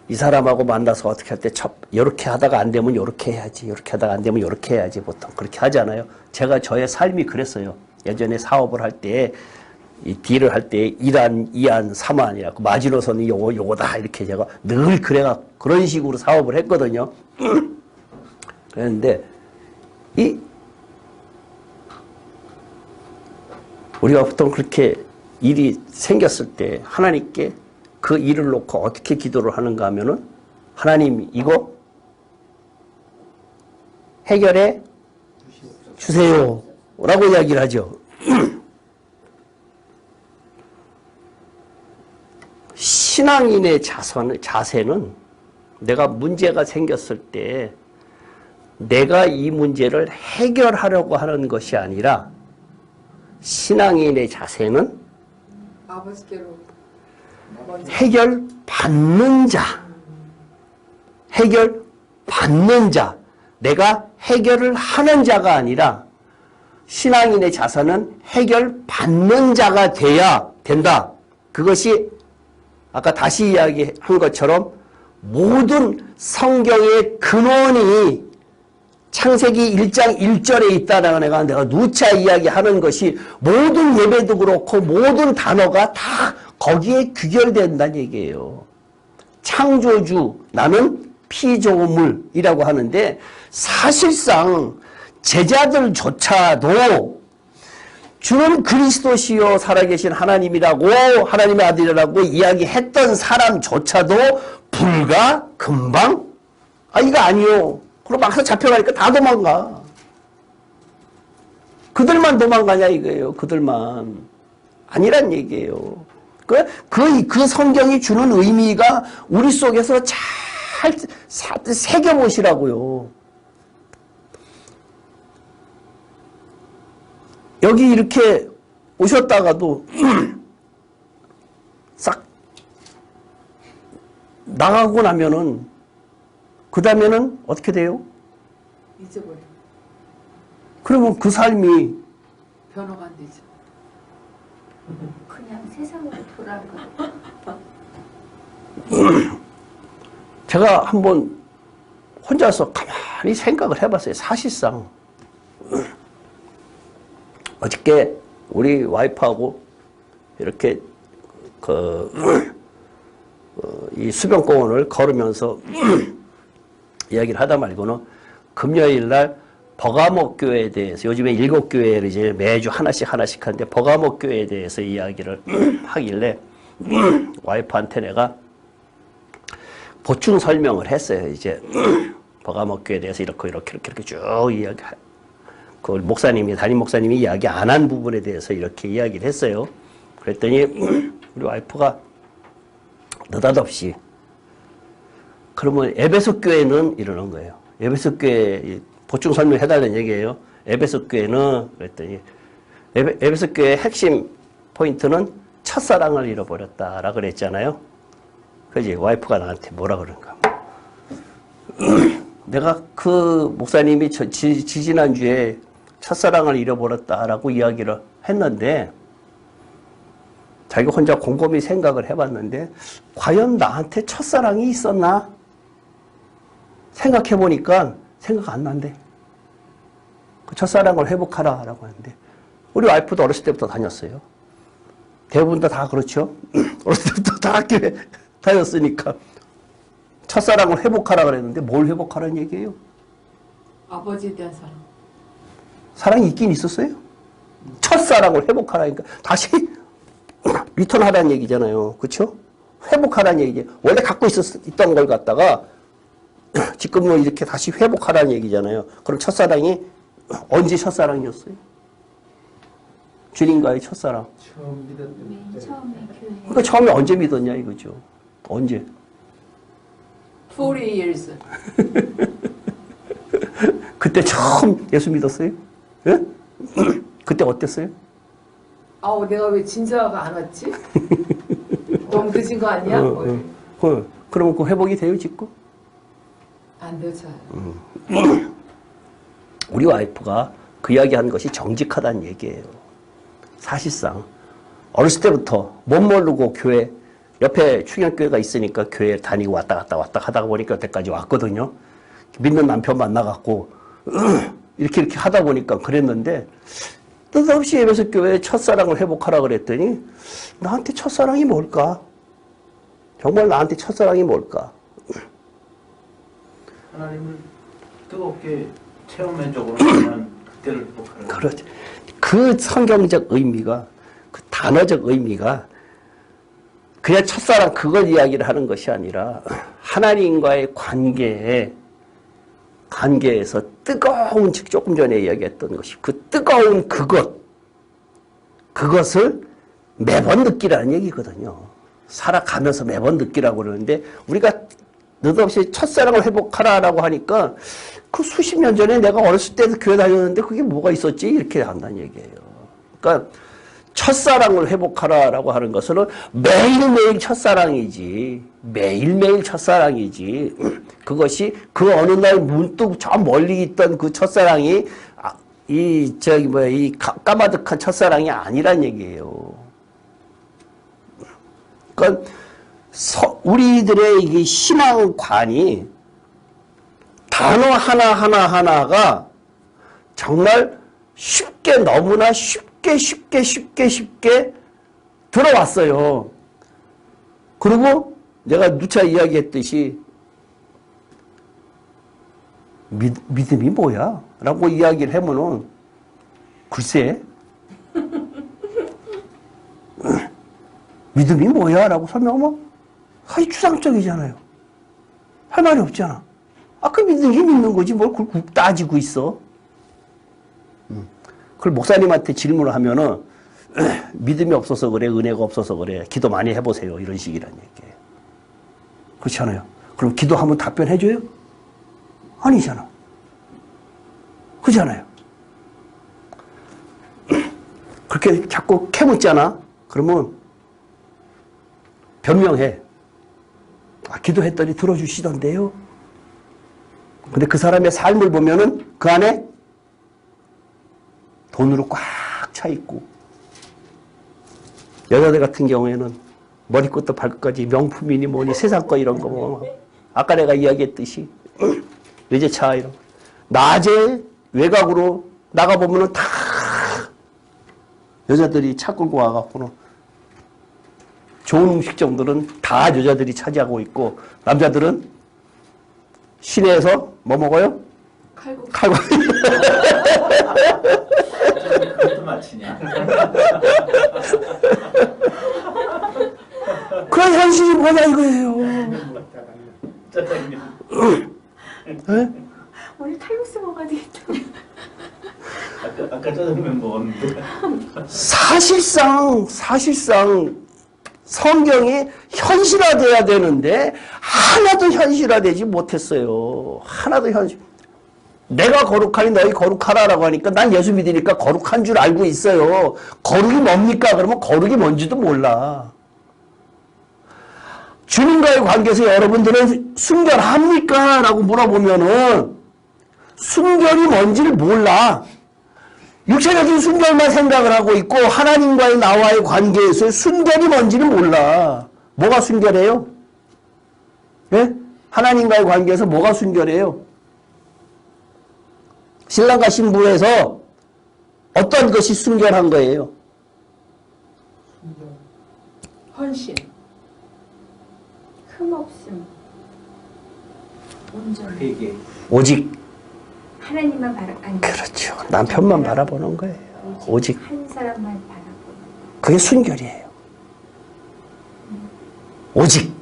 이 사람하고 만나서 어떻게 할 때 이렇게 하다가 안 되면 이렇게 해야지, 이렇게 하다가 안 되면 이렇게 해야지, 보통 그렇게 하잖아요. 제가 저의 삶이 그랬어요. 예전에 사업을 할 때, 이 딜을 할 때 1안, 2안, 3안이라고 마지노선이 요거다 이렇게 제가 늘 그런 식으로 사업을 했거든요. 그랬는데 우리가 보통 그렇게 일이 생겼을 때 하나님께 그 일을 놓고 어떻게 기도를 하는가 하면은 하나님 이거 해결해 주세요 라고 이야기를 하죠. 신앙인의 자세는 내가 문제가 생겼을 때 내가 이 문제를 해결하려고 하는 것이 아니라 신앙인의 자세는
아버지께로
해결받는 자, 내가 해결을 하는 자가 아니라 신앙인의 자세는 해결받는 자가 돼야 된다. 그것이 아까 다시 이야기한 것처럼 모든 성경의 근원이 창세기 1장 1절에 있다라고 내가 누차 이야기하는 것이 모든 예배도 그렇고 모든 단어가 다 거기에 귀결된다는 얘기예요. 창조주, 나는 피조물이라고 하는데 사실상 제자들조차도 주는 그리스도시요 살아계신 하나님이라고 하나님의 아들이라고 이야기했던 사람조차도 불과 금방 이거 아니요. 그럼 막상 잡혀가니까 다 도망가. 그들만 도망가냐 이거예요. 그들만. 아니란 얘기예요. 그 성경이 주는 의미가 우리 속에서 잘 새겨보시라고요. 여기 이렇게 오셨다가도 싹 나가고 나면은 그 다음에는 어떻게 돼요?
잊어버려.
그러면 그 삶이
변화가 안 되죠.
그냥 세상으로 돌아가.
제가 한번 혼자서 가만히 생각을 해봤어요. 사실상 어저께 우리 와이프하고 이렇게 이 수변공원을 걸으면서 이야기를 하다 말고는 금요일 날 버가목 교회에 대해서 요즘에 7교회를 이제 매주 하나씩 하는데 버가목 교회에 대해서 이야기를 하길래 와이프한테 내가 보충 설명을 했어요. 이제 버가목 교회에 대해서 이렇게 쭉 이야기. 그 담임 목사님이 이야기 안 한 부분에 대해서 이렇게 이야기를 했어요. 그랬더니 우리 와이프가 느닷없이 그러면 에베소 교회는 이러는 거예요. 에베소 교회 보충 설명해달라는 얘기예요. 에베소 교회는 그랬더니 에베소 교회의 핵심 포인트는 첫사랑을 잃어버렸다라고 그랬잖아요. 그지? 와이프가 나한테 뭐라 그런가. 내가 그 목사님이 지지난주에 첫사랑을 잃어버렸다라고 이야기를 했는데 자기가 혼자 곰곰이 생각을 해봤는데 과연 나한테 첫사랑이 있었나? 생각해보니까 생각 안 난대. 그 첫사랑을 회복하라라고 하는데 우리 와이프도 어렸을 때부터 다녔어요. 대부분 다 그렇죠. 어렸을 때부터 다 학교에 다녔으니까 첫사랑을 회복하라 그랬는데 뭘 회복하라는 얘기예요?
아버지에 대한 사랑.
사랑이 있긴 있었어요. 첫사랑을 회복하라니까 다시 리턴하라는 얘기잖아요. 그렇죠? 회복하라는 얘기죠. 원래 갖고 있던 걸 갖다가 지금은 이렇게 다시 회복하라는 얘기잖아요. 그럼 첫사랑이 언제 첫사랑이었어요? 주님과의 첫사랑.
처음 믿었던
맨 처음에 교회.
그러니까 처음에 언제 믿었냐 이거죠. 언제?
40 years.
그때 처음 예수 믿었어요? 예? 그때 어땠어요?
내가 왜 진짜가 안 왔지? 너무 늦은 거 아니야?
그러면 그 회복이 돼요, 짓고?
안 되죠.
우리 와이프가 그 이야기하는 것이 정직하다는 얘기예요. 사실상 어렸을 때부터 못 모르고 교회 옆에 충현교회가 있으니까 교회 다니고 왔다 하다가 보니까 여태까지 왔거든요. 믿는 남편 만나갖고 이렇게 하다 보니까 그랬는데 뜻없이 예배소 교회 첫사랑을 회복하라 그랬더니 나한테 첫사랑이 뭘까? 정말 나한테 첫사랑이 뭘까?
하나님을 뜨겁게 체험적으로 하면 그때를 회복하는.
그렇지. 그 성경적 의미가, 그 단어적 의미가 그냥 첫사랑 그걸 이야기를 하는 것이 아니라 하나님과의 관계에서 뜨거운, 조금 전에 이야기했던 것이 그 뜨거운 그것을 매번 느끼라는 얘기거든요. 살아가면서 매번 느끼라고 그러는데 우리가 느닷없이 첫사랑을 회복하라라고 하니까 그 수십 년 전에 내가 어렸을 때도 교회 다녔는데 그게 뭐가 있었지? 이렇게 한다는 얘기예요. 그러니까 첫사랑을 회복하라라고 하는 것은 매일매일 첫사랑이지. 매일매일 첫사랑이지. 그것이 그 어느 날 문득 저 멀리 있던 그 첫사랑이 이 까마득한 첫사랑이 아니란 얘기예요. 그러니까 우리들의 이 신앙관이 단어 하나가 정말 쉽게, 너무나 쉽게 들어왔어요. 그리고 내가 누차 이야기했듯이 믿음이 뭐야? 라고 이야기를 하면은 글쎄 믿음이 뭐야? 라고 설명하면 아주 추상적이잖아요. 할 말이 없잖아. 그 믿는 게 믿는 거지 뭘 그걸 따지고 있어. 그걸 목사님한테 질문을 하면은 믿음이 없어서 그래, 은혜가 없어서 그래, 기도 많이 해보세요, 이런 식이란 얘기예요. 그렇지 않아요? 그럼 기도하면 답변해줘요? 아니잖아. 그렇지 않아요? 그렇게 자꾸 캐묻잖아? 그러면 변명해. 기도했더니 들어주시던데요? 근데 그 사람의 삶을 보면은 그 안에 돈으로 꽉 차 있고, 여자들 같은 경우에는 머리끝부터 발끝까지 명품이니 뭐니 세상 거 이런 거 뭐, 아까 내가 이야기했듯이 외제차 이런 거. 낮에 외곽으로 나가보면은 다 여자들이 차 끌고 와갖고는 좋은 음식점들은 다 여자들이 차지하고 있고, 남자들은 시내에서 뭐 먹어요? 칼국수.
그것도 맞히냐?
그런 현실이 뭐냐 이거예요. 네?
오늘 칼국수 먹어야 되겠다.
아까 짜장면 먹었는데. 사실상
성경이 현실화돼야 되는데 하나도 현실화되지 못했어요. 하나도 내가 거룩하니 너희 거룩하라라고 하니까 난 예수 믿으니까 거룩한 줄 알고 있어요. 거룩이 뭡니까? 그러면 거룩이 뭔지도 몰라. 주님과의 관계에서 여러분들은 순결합니까? 라고 물어보면은 순결이 뭔지를 몰라. 육체적인 순결만 생각을 하고 있고 하나님과의 나와의 관계에서 순결이 뭔지는 몰라. 뭐가 순결해요? 예? 하나님과의 관계에서 뭐가 순결해요? 신랑과 신부에서 어떤 것이 순결한 거예요?
헌신.
흠없음. 온전.
회개.
오직
하나님만 아니.
그렇죠. 남편만 바라보는 거예요. 오직
한 사람만 바라보는.
그게 순결이에요. 오직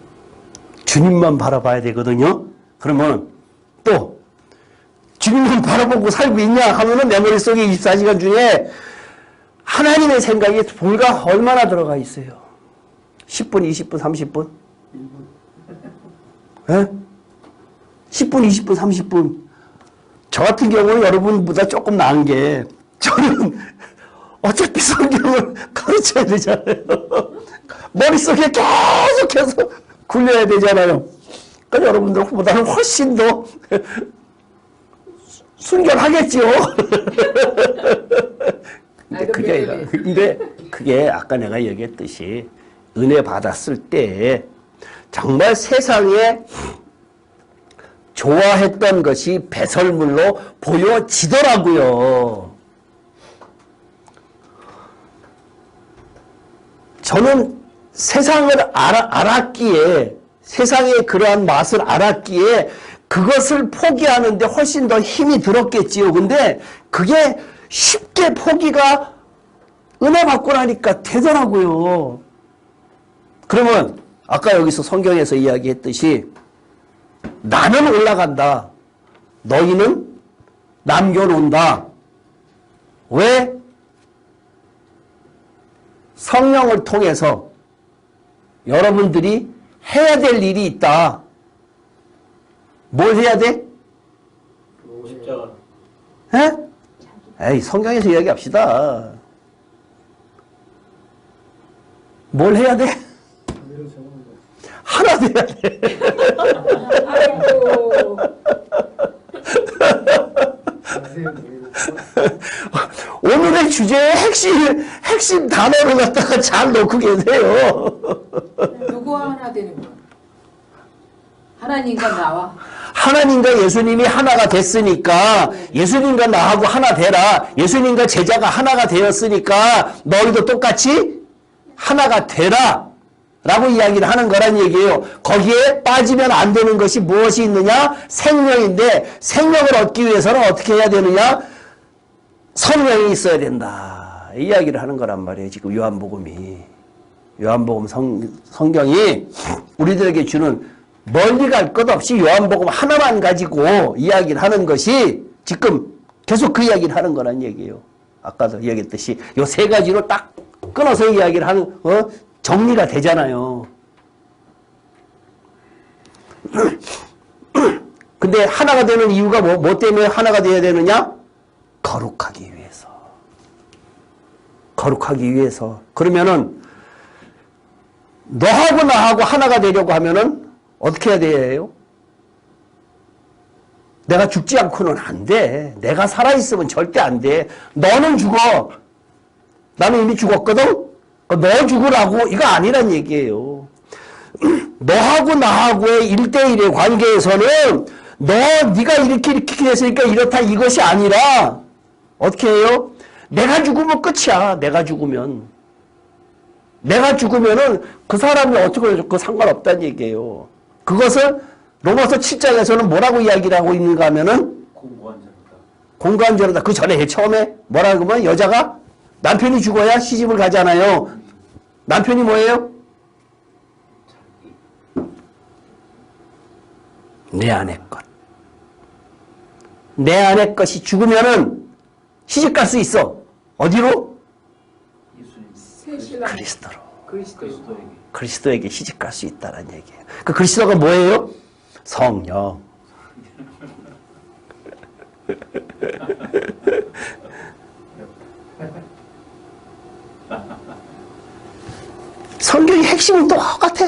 주님만 바라봐야 되거든요. 그러면 또 주님만 바라보고 살고 있냐 하면은 내 머릿속에 24시간 중에 하나님의 생각이 불과 얼마나 들어가 있어요? 10분, 20분, 30분? 예? 10분, 20분, 30분. 저 같은 경우는 여러분보다 조금 나은 게 저는 어차피 성경을 가르쳐야 되잖아요. 머릿속에 계속해서 굴려야 되잖아요. 그러니까 여러분들보다는 훨씬 더 순결하겠지요. 거예요. 근데 그게 아까 내가 얘기했듯이 은혜 받았을 때 정말 세상에 좋아했던 것이 배설물로 보여지더라고요. 저는 세상을 알았기에, 세상의 그러한 맛을 알았기에 그것을 포기하는데 훨씬 더 힘이 들었겠지요. 근데 그게 쉽게 포기가 은혜 받고 나니까 되더라고요. 그러면 아까 여기서 성경에서 이야기했듯이 나는 올라간다. 너희는 남겨놓는다. 왜? 성령을 통해서 여러분들이 해야 될 일이 있다. 뭘 해야 돼?
십자가.
에? 에이, 성경에서 이야기합시다. 뭘 해야 돼? 하나 돼야 돼.
아이고.
오늘의 주제의 핵심 단어를 갖다가 잘 놓고 계세요.
누구와 하나 되는 거야? 하나님과 나와.
하나님과 예수님이 하나가 됐으니까 예수님과 나하고 하나 되라. 예수님과 제자가 하나가 되었으니까 너희도 똑같이 하나가 되라. 라고 이야기를 하는 거란 얘기예요. 거기에 빠지면 안 되는 것이 무엇이 있느냐? 생명인데 생명을 얻기 위해서는 어떻게 해야 되느냐? 성령이 있어야 된다. 이 이야기를 하는 거란 말이에요. 지금 요한복음이. 요한복음 성경이 우리들에게 주는 멀리 갈 것 없이 요한복음 하나만 가지고 이야기를 하는 것이 지금 계속 그 이야기를 하는 거란 얘기예요. 아까도 이야기했듯이 요 세 가지로 딱 끊어서 이야기를 하는 정리가 되잖아요. 근데 하나가 되는 이유가 뭐 때문에 하나가 되어야 되느냐? 거룩하기 위해서. 거룩하기 위해서. 그러면은 너하고 나하고 하나가 되려고 하면은 어떻게 해야 돼요? 내가 죽지 않고는 안 돼. 내가 살아있으면 절대 안 돼. 너는 죽어. 나는 이미 죽었거든? 너 죽으라고 이거 아니란 얘기예요. 너하고 나하고의 1대1의 관계에서는 네가 이렇게 했으니까 이렇다 이것이 아니라 어떻게 해요? 내가 죽으면 끝이야. 내가 죽으면. 내가 죽으면은 그 사람이 어떻게 그 상관없다는 얘기예요. 그것을 로마서 7장에서는 뭐라고 이야기를 하고 있는가 하면은
공고한 자로다.
공고한 자로다. 그 전에 처음에 뭐라고 하면 여자가 남편이 죽어야 시집을 가잖아요. 남편이 뭐예요? 내 아내 것. 내 아내 것이 죽으면은 시집 갈 수 있어. 어디로?
예수님.
그리스도로.
그리스도에게.
그리스도에게 시집 갈 수 있다는 얘기예요. 그 그리스도가 뭐예요? 성령. 성경의 핵심은 똑같아.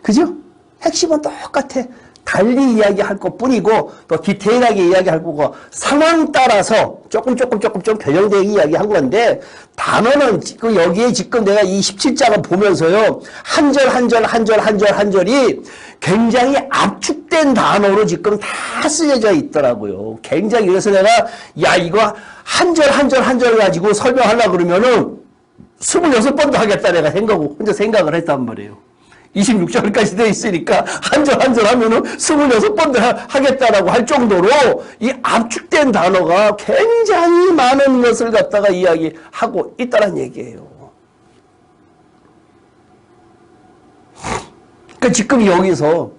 그죠? 핵심은 똑같아. 달리 이야기할 것 뿐이고 또 디테일하게 이야기할 거고 상황 따라서 조금 좀 변형되게 이야기한 건데 단어는 지금 여기에 지금 내가 이 17장을 보면서요 한 절이 굉장히 압축된 단어로 지금 다 쓰여져 있더라고요. 굉장히 그래서 내가 야 이거 한 절 가지고 설명하려고 그러면은 26번도 하겠다 내가 혼자 생각을 했단 말이에요. 26절까지 되어 있으니까 한 절 하면은 26번도 하겠다라고 할 정도로 이 압축된 단어가 굉장히 많은 것을 갖다가 이야기하고 있다는 얘기예요. 그러니까 지금 여기서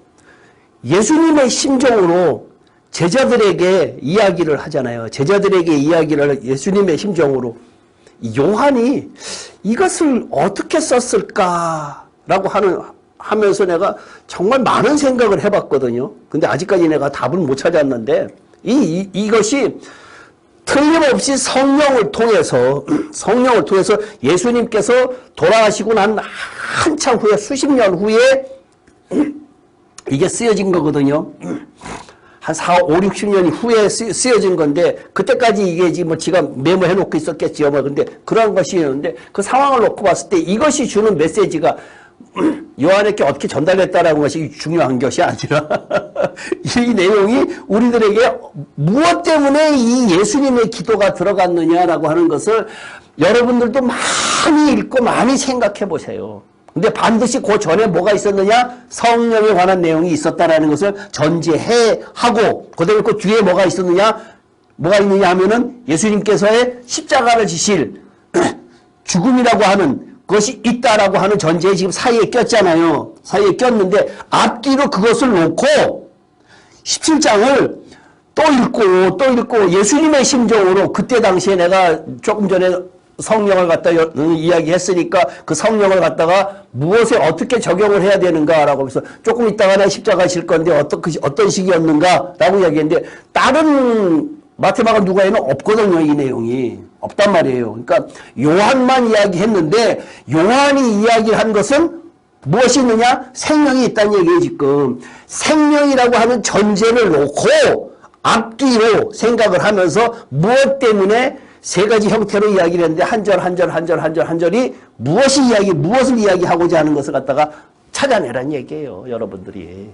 예수님의 심정으로 제자들에게 이야기를 하잖아요. 제자들에게 이야기를 예수님의 심정으로 요한이 이것을 어떻게 썼을까라고 하면서 내가 정말 많은 생각을 해봤거든요. 근데 아직까지 내가 답을 못 찾았는데 이것이 틀림없이 성령을 통해서 예수님께서 돌아가시고 난 한참 후에 수십 년 후에 이게 쓰여진 거거든요. 한 4, 5, 60년이 후에 쓰여진 건데 그때까지 이게 지금 뭐 지가 메모해 놓고 있었겠지요. 뭐 근데 그런 것이었는데 그 상황을 놓고 봤을 때 이것이 주는 메시지가 요한에게 어떻게 전달됐다라는 것이 중요한 것이 아니라 이 내용이 우리들에게 무엇 때문에 이 예수님의 기도가 들어갔느냐라고 하는 것을 여러분들도 많이 읽고 많이 생각해 보세요. 근데 반드시 그 전에 뭐가 있었느냐? 성령에 관한 내용이 있었다라는 것을 전제하고 그다음에 그 뒤에 뭐가 있었느냐? 뭐가 있느냐 하면은 예수님께서의 십자가를 지실 죽음이라고 하는 것이 있다라고 하는 전제에 지금 사이에 꼈잖아요. 사이에 꼈는데 앞뒤로 그것을 놓고 17장을 또 읽고 예수님의 심정으로 그때 당시에 내가 조금 전에 성령을 갖다 이야기했으니까 그 성령을 갖다가 무엇에 어떻게 적용을 해야 되는가라고 해서 조금 있다가 내가 십자가 질 건데 어떤 식이었는가라고 이야기했는데 다른 마태마가 누가에는 없거든요. 이 내용이 없단 말이에요. 그러니까 요한만 이야기했는데 요한이 이야기한 것은 무엇이 있느냐? 생명이 있다는 얘기예요. 지금 생명이라고 하는 전제를 놓고 앞뒤로 생각을 하면서 무엇 때문에 세 가지 형태로 이야기를 했는데 한 절이 무엇을 이야기하고자 하는 것을 갖다가 찾아내라는 얘기예요. 여러분들이.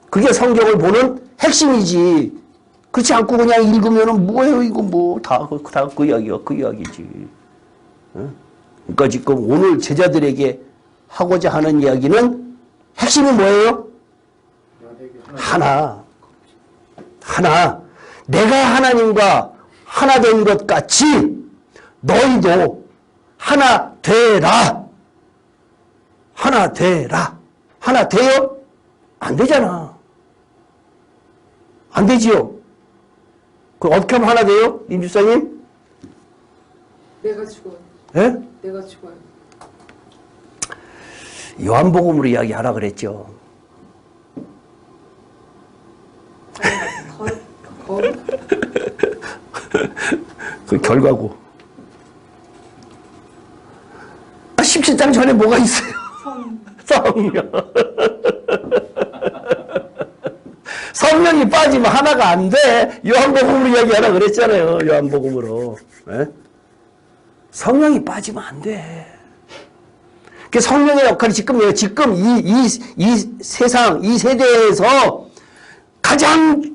그게 성경을 보는 핵심이지. 그렇지 않고 그냥 읽으면은 뭐예요 이거 뭐 다 그 이야기야 그 이야기지. 그러니까 지금 오늘 제자들에게 하고자 하는 이야기는 핵심이 뭐예요? 하나. 내가 하나님과 하나 된 것 같이 너희도 하나 되라. 하나 돼요? 안 되잖아. 안 되지요? 그 어떻게 하면 하나 돼요? 임주사님?
내가 죽어요.
예?
내가 죽어요.
요한복음으로 이야기하라 그랬죠. 그 결과고. 17장 전에 뭐가 있어요? 성령. 성령이 빠지면 하나가 안 돼. 요한복음으로 이야기하라 그랬잖아요. 요한복음으로. 네? 성령이 빠지면 안 돼. 그 성령의 역할이 지금 이 세상, 이 세대에서 가장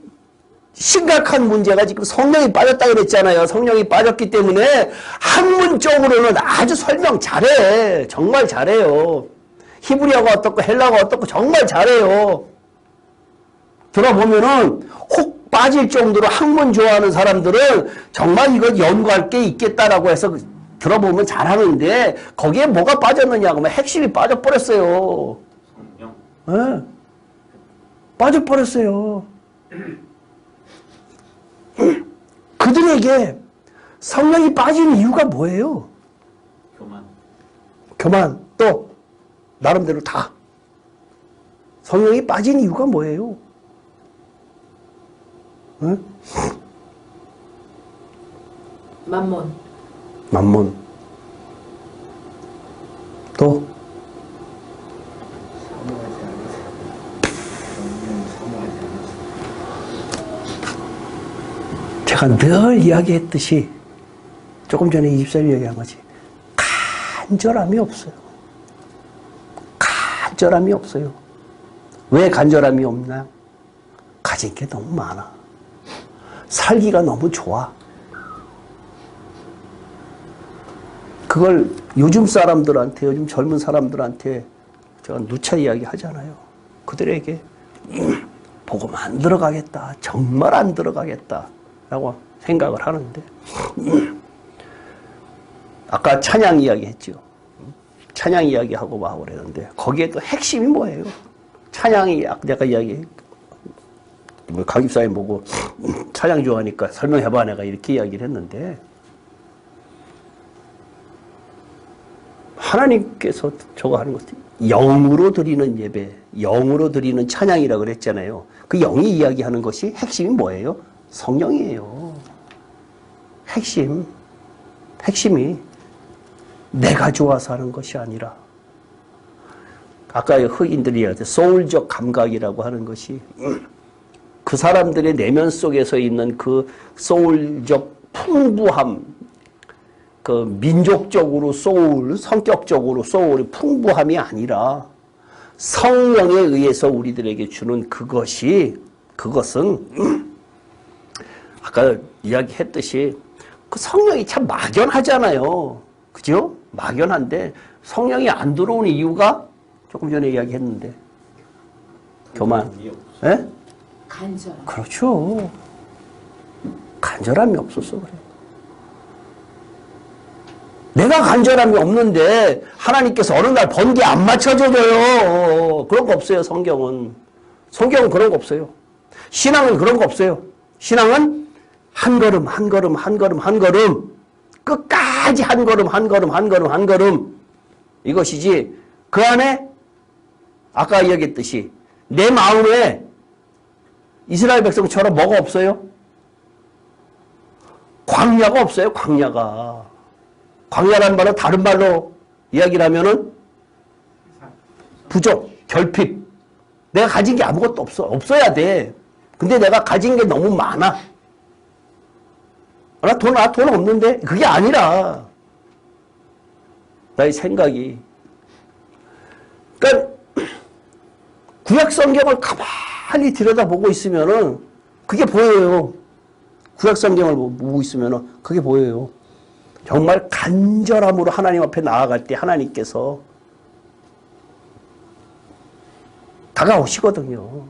심각한 문제가 지금 성령이 빠졌다 그랬잖아요. 성령이 빠졌기 때문에 학문적으로는 아주 설명 잘해. 정말 잘해요. 히브리어가 어떻고 헬라어가 어떻고 정말 잘해요. 들어보면은 혹 빠질 정도로 학문 좋아하는 사람들은 정말 이거 연구할 게 있겠다라고 해서 들어보면 잘하는데 거기에 뭐가 빠졌느냐 그러면 핵심이 빠져버렸어요.
성령.
네. 빠져버렸어요. 그들에게 성령이 빠진 이유가 뭐예요? 교만. 또 나름대로 다. 성령이 빠진 이유가 뭐예요? 응? 만몬. 또 제가 늘 이야기했듯이 조금 전에 이집사님 얘기한 거지. 간절함이 없어요. 왜 간절함이 없나? 가진 게 너무 많아. 살기가 너무 좋아. 그걸 요즘 사람들한테, 요즘 젊은 사람들한테 제가 누차 이야기 하잖아요. 그들에게 복음 안 들어가겠다. 정말 안 들어가겠다. 라고 생각을 하는데 아까 찬양 이야기 했죠. 찬양 이야기하고 막 그랬는데 거기에 또 핵심이 뭐예요? 찬양이 내가 이야기 강집사님 보고 찬양 좋아하니까 설명해봐 내가 이렇게 이야기를 했는데 하나님께서 저거 하는 것도 영으로 드리는 예배, 영으로 드리는 찬양이라고 그랬잖아요. 그 영이 이야기하는 것이 핵심이 뭐예요? 성령이에요. 핵심이 내가 좋아서 하는 것이 아니라 아까 흑인들이 얘기할 때 소울적 감각이라고 하는 것이 그 사람들의 내면 속에서 있는 그 소울적 풍부함, 그 민족적으로 소울, 성격적으로 소울의 풍부함이 아니라 성령에 의해서 우리들에게 주는 그것은 아까 이야기했듯이 그 성령이 참 막연하잖아요. 그죠? 막연한데 성령이 안 들어오는 이유가 조금 전에 이야기했는데 교만. 예?
간절.
그렇죠. 간절함이 없어서 그래. 내가 간절함이 없는데 하나님께서 어느 날 번개 안 맞춰줘요. 그런 거 없어요. 성경은 그런 거 없어요. 신앙은 그런 거 없어요. 신앙은 한 걸음 한 걸음 한 걸음 한 걸음 끝까지 한 걸음 한 걸음 한 걸음 한 걸음 이것이지. 그 안에 아까 이야기했듯이 내 마음에 이스라엘 백성처럼 뭐가 없어요? 광야가 없어요. 광야라는 말은 다른 말로 이야기를 하면은 부족, 결핍. 내가 가진 게 아무것도 없어야 돼. 근데 내가 가진 게 너무 많아. 나 돈 없는데? 그게 아니라 나의 생각이. 그러니까 구약 성경을 가만히 들여다보고 있으면은 그게 보여요. 구약 성경을 보고 있으면은 그게 보여요. 정말 간절함으로 하나님 앞에 나아갈 때 하나님께서 다가오시거든요.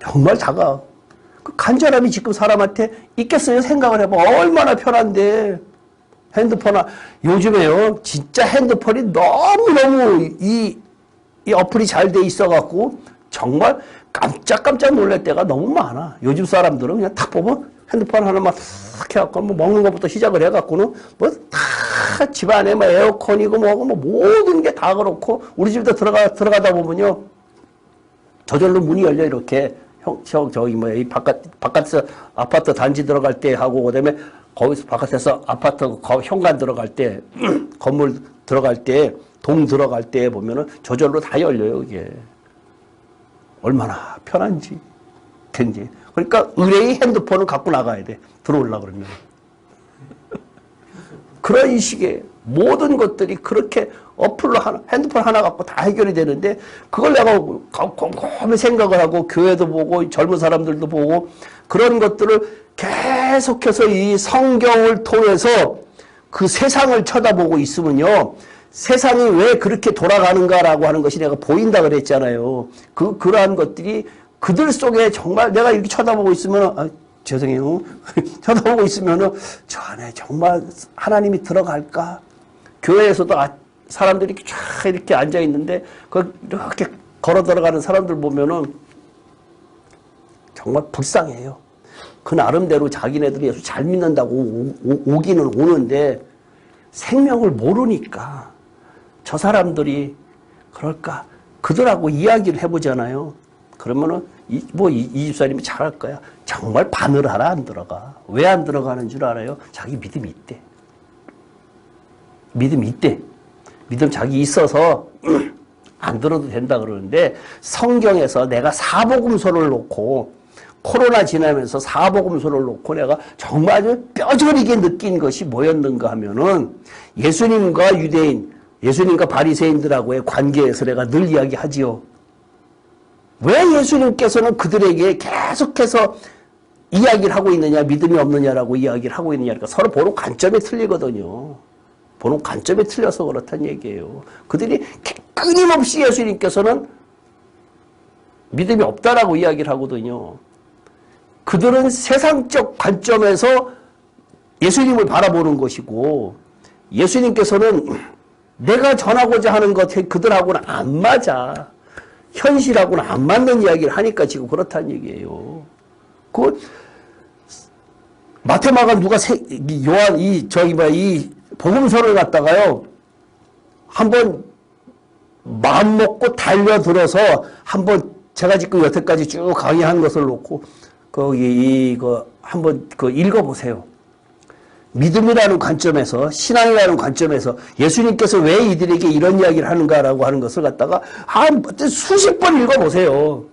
정말 그 간절함이 지금 사람한테 있겠어요? 생각을 해봐. 얼마나 편한데. 요즘에요. 진짜 핸드폰이 너무너무 이 어플이 잘 돼 있어갖고 정말 깜짝 놀랄 때가 너무 많아. 요즘 사람들은 그냥 탁 보면 핸드폰 하나만 탁 해갖고 뭐 먹는 것부터 시작을 해갖고는 뭐 다 집안에 뭐 에어컨이고 뭐고 뭐 모든 게 다 그렇고 우리 집도 들어가다 보면요. 저절로 문이 열려 이렇게 저기 뭐야 이 바깥에서 아파트 단지 들어갈 때 하고 그다음에 거기서 바깥에서 아파트 현관 들어갈 때 건물 들어갈 때 동 들어갈 때 보면은 저절로 다 열려요 이게. 얼마나 편한지 굉장히. 그러니까 의뢰의 핸드폰을 갖고 나가야 돼. 들어오려고 그러면. 그런 식의 모든 것들이 그렇게 어플로 핸드폰 하나 갖고 다 해결이 되는데 그걸 내가 곰곰이 생각을 하고 교회도 보고 젊은 사람들도 보고 그런 것들을 계속해서 이 성경을 통해서 그 세상을 쳐다보고 있으면요. 세상이 왜 그렇게 돌아가는가라고 하는 것이 내가 보인다 그랬잖아요. 그러한 것들이 그들 속에 정말 내가 이렇게 쳐다보고 있으면, 죄송해요. 쳐다보고 있으면은, 저 안에 정말 하나님이 들어갈까? 교회에서도 사람들이 쫙 이렇게 앉아있는데, 이렇게 걸어 들어가는 사람들 보면은, 정말 불쌍해요. 그 나름대로 자기네들이 예수 잘 믿는다고 오기는 오는데, 생명을 모르니까, 저 사람들이 그럴까? 그들하고 이야기를 해보잖아요. 그러면은, 이 집사님이 잘할 거야. 정말 바늘하나 안 들어가. 왜 안 들어가는 줄 알아요? 자기 믿음이 있대. 믿음이 있대. 믿음 자기 있어서 안 들어도 된다 그러는데 성경에서 내가 사복음서를 놓고 코로나 지나면서 사복음서를 놓고 내가 정말 아주 뼈저리게 느낀 것이 뭐였는가 하면은 예수님과 유대인, 예수님과 바리새인들하고의 관계에서 내가 늘 이야기하지요. 왜 예수님께서는 그들에게 계속해서 이야기를 하고 있느냐, 믿음이 없느냐라고 이야기를 하고 있느냐. 그러니까 서로 보는 관점이 틀리거든요. 보는 관점이 틀려서 그렇다는 얘기예요. 그들이 끊임없이 예수님께서는 믿음이 없다라고 이야기를 하거든요. 그들은 세상적 관점에서 예수님을 바라보는 것이고 예수님께서는 내가 전하고자 하는 것 그들하고는 안 맞아. 현실하고는 안 맞는 이야기를 하니까 지금 그렇다는 얘기예요. 마테마가 누가 요한 이 복음서를 갖다가요 한번 마음 먹고 달려들어서 한번 제가 지금 여태까지 쭉 강의한 것을 놓고 이거 한번 읽어보세요. 믿음이라는 관점에서 신앙이라는 관점에서 예수님께서 왜 이들에게 이런 이야기를 하는가라고 하는 것을 갖다가 한 수십 번 읽어보세요.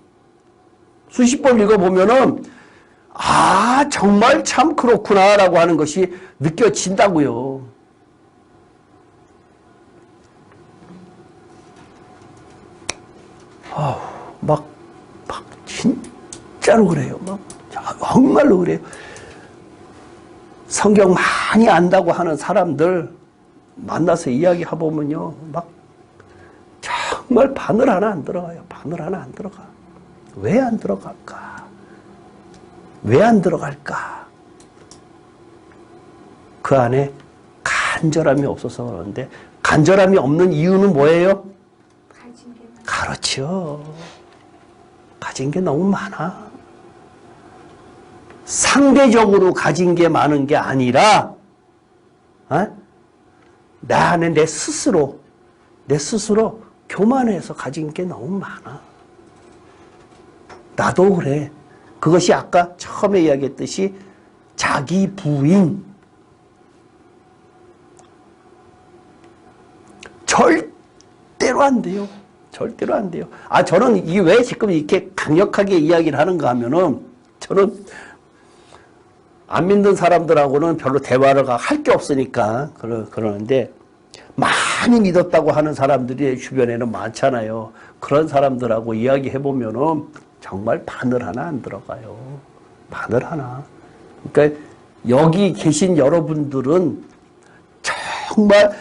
수십 번 읽어보면은 아 정말 참 그렇구나라고 하는 것이 느껴진다고요. 막 진짜로 그래요. 막 정말로 그래요. 성경 많이 안다고 하는 사람들 만나서 이야기해보면요. 막 정말 바늘 하나 안 들어가요. 바늘 하나 안 들어가. 왜 안 들어갈까? 왜 안 들어갈까? 그 안에 간절함이 없어서 그러는데 간절함이 없는 이유는 뭐예요?
가진 게 많아.
그렇죠. 가진 게 너무 많아. 상대적으로 가진 게 많은 게 아니라 나 안에 내 스스로 교만해서 가진 게 너무 많아. 나도 그래. 그것이 아까 처음에 이야기했듯이 자기 부인. 절대로 안 돼요. 절대로 안 돼요. 저는 이게 왜 지금 이렇게 강력하게 이야기를 하는가 하면은 저는 안 믿는 사람들하고는 별로 대화를 할 게 없으니까 그러는데 많이 믿었다고 하는 사람들이 주변에는 많잖아요. 그런 사람들하고 이야기해보면은 정말 바늘 하나 안 들어가요. 바늘 하나. 그러니까 여기 계신 여러분들은 정말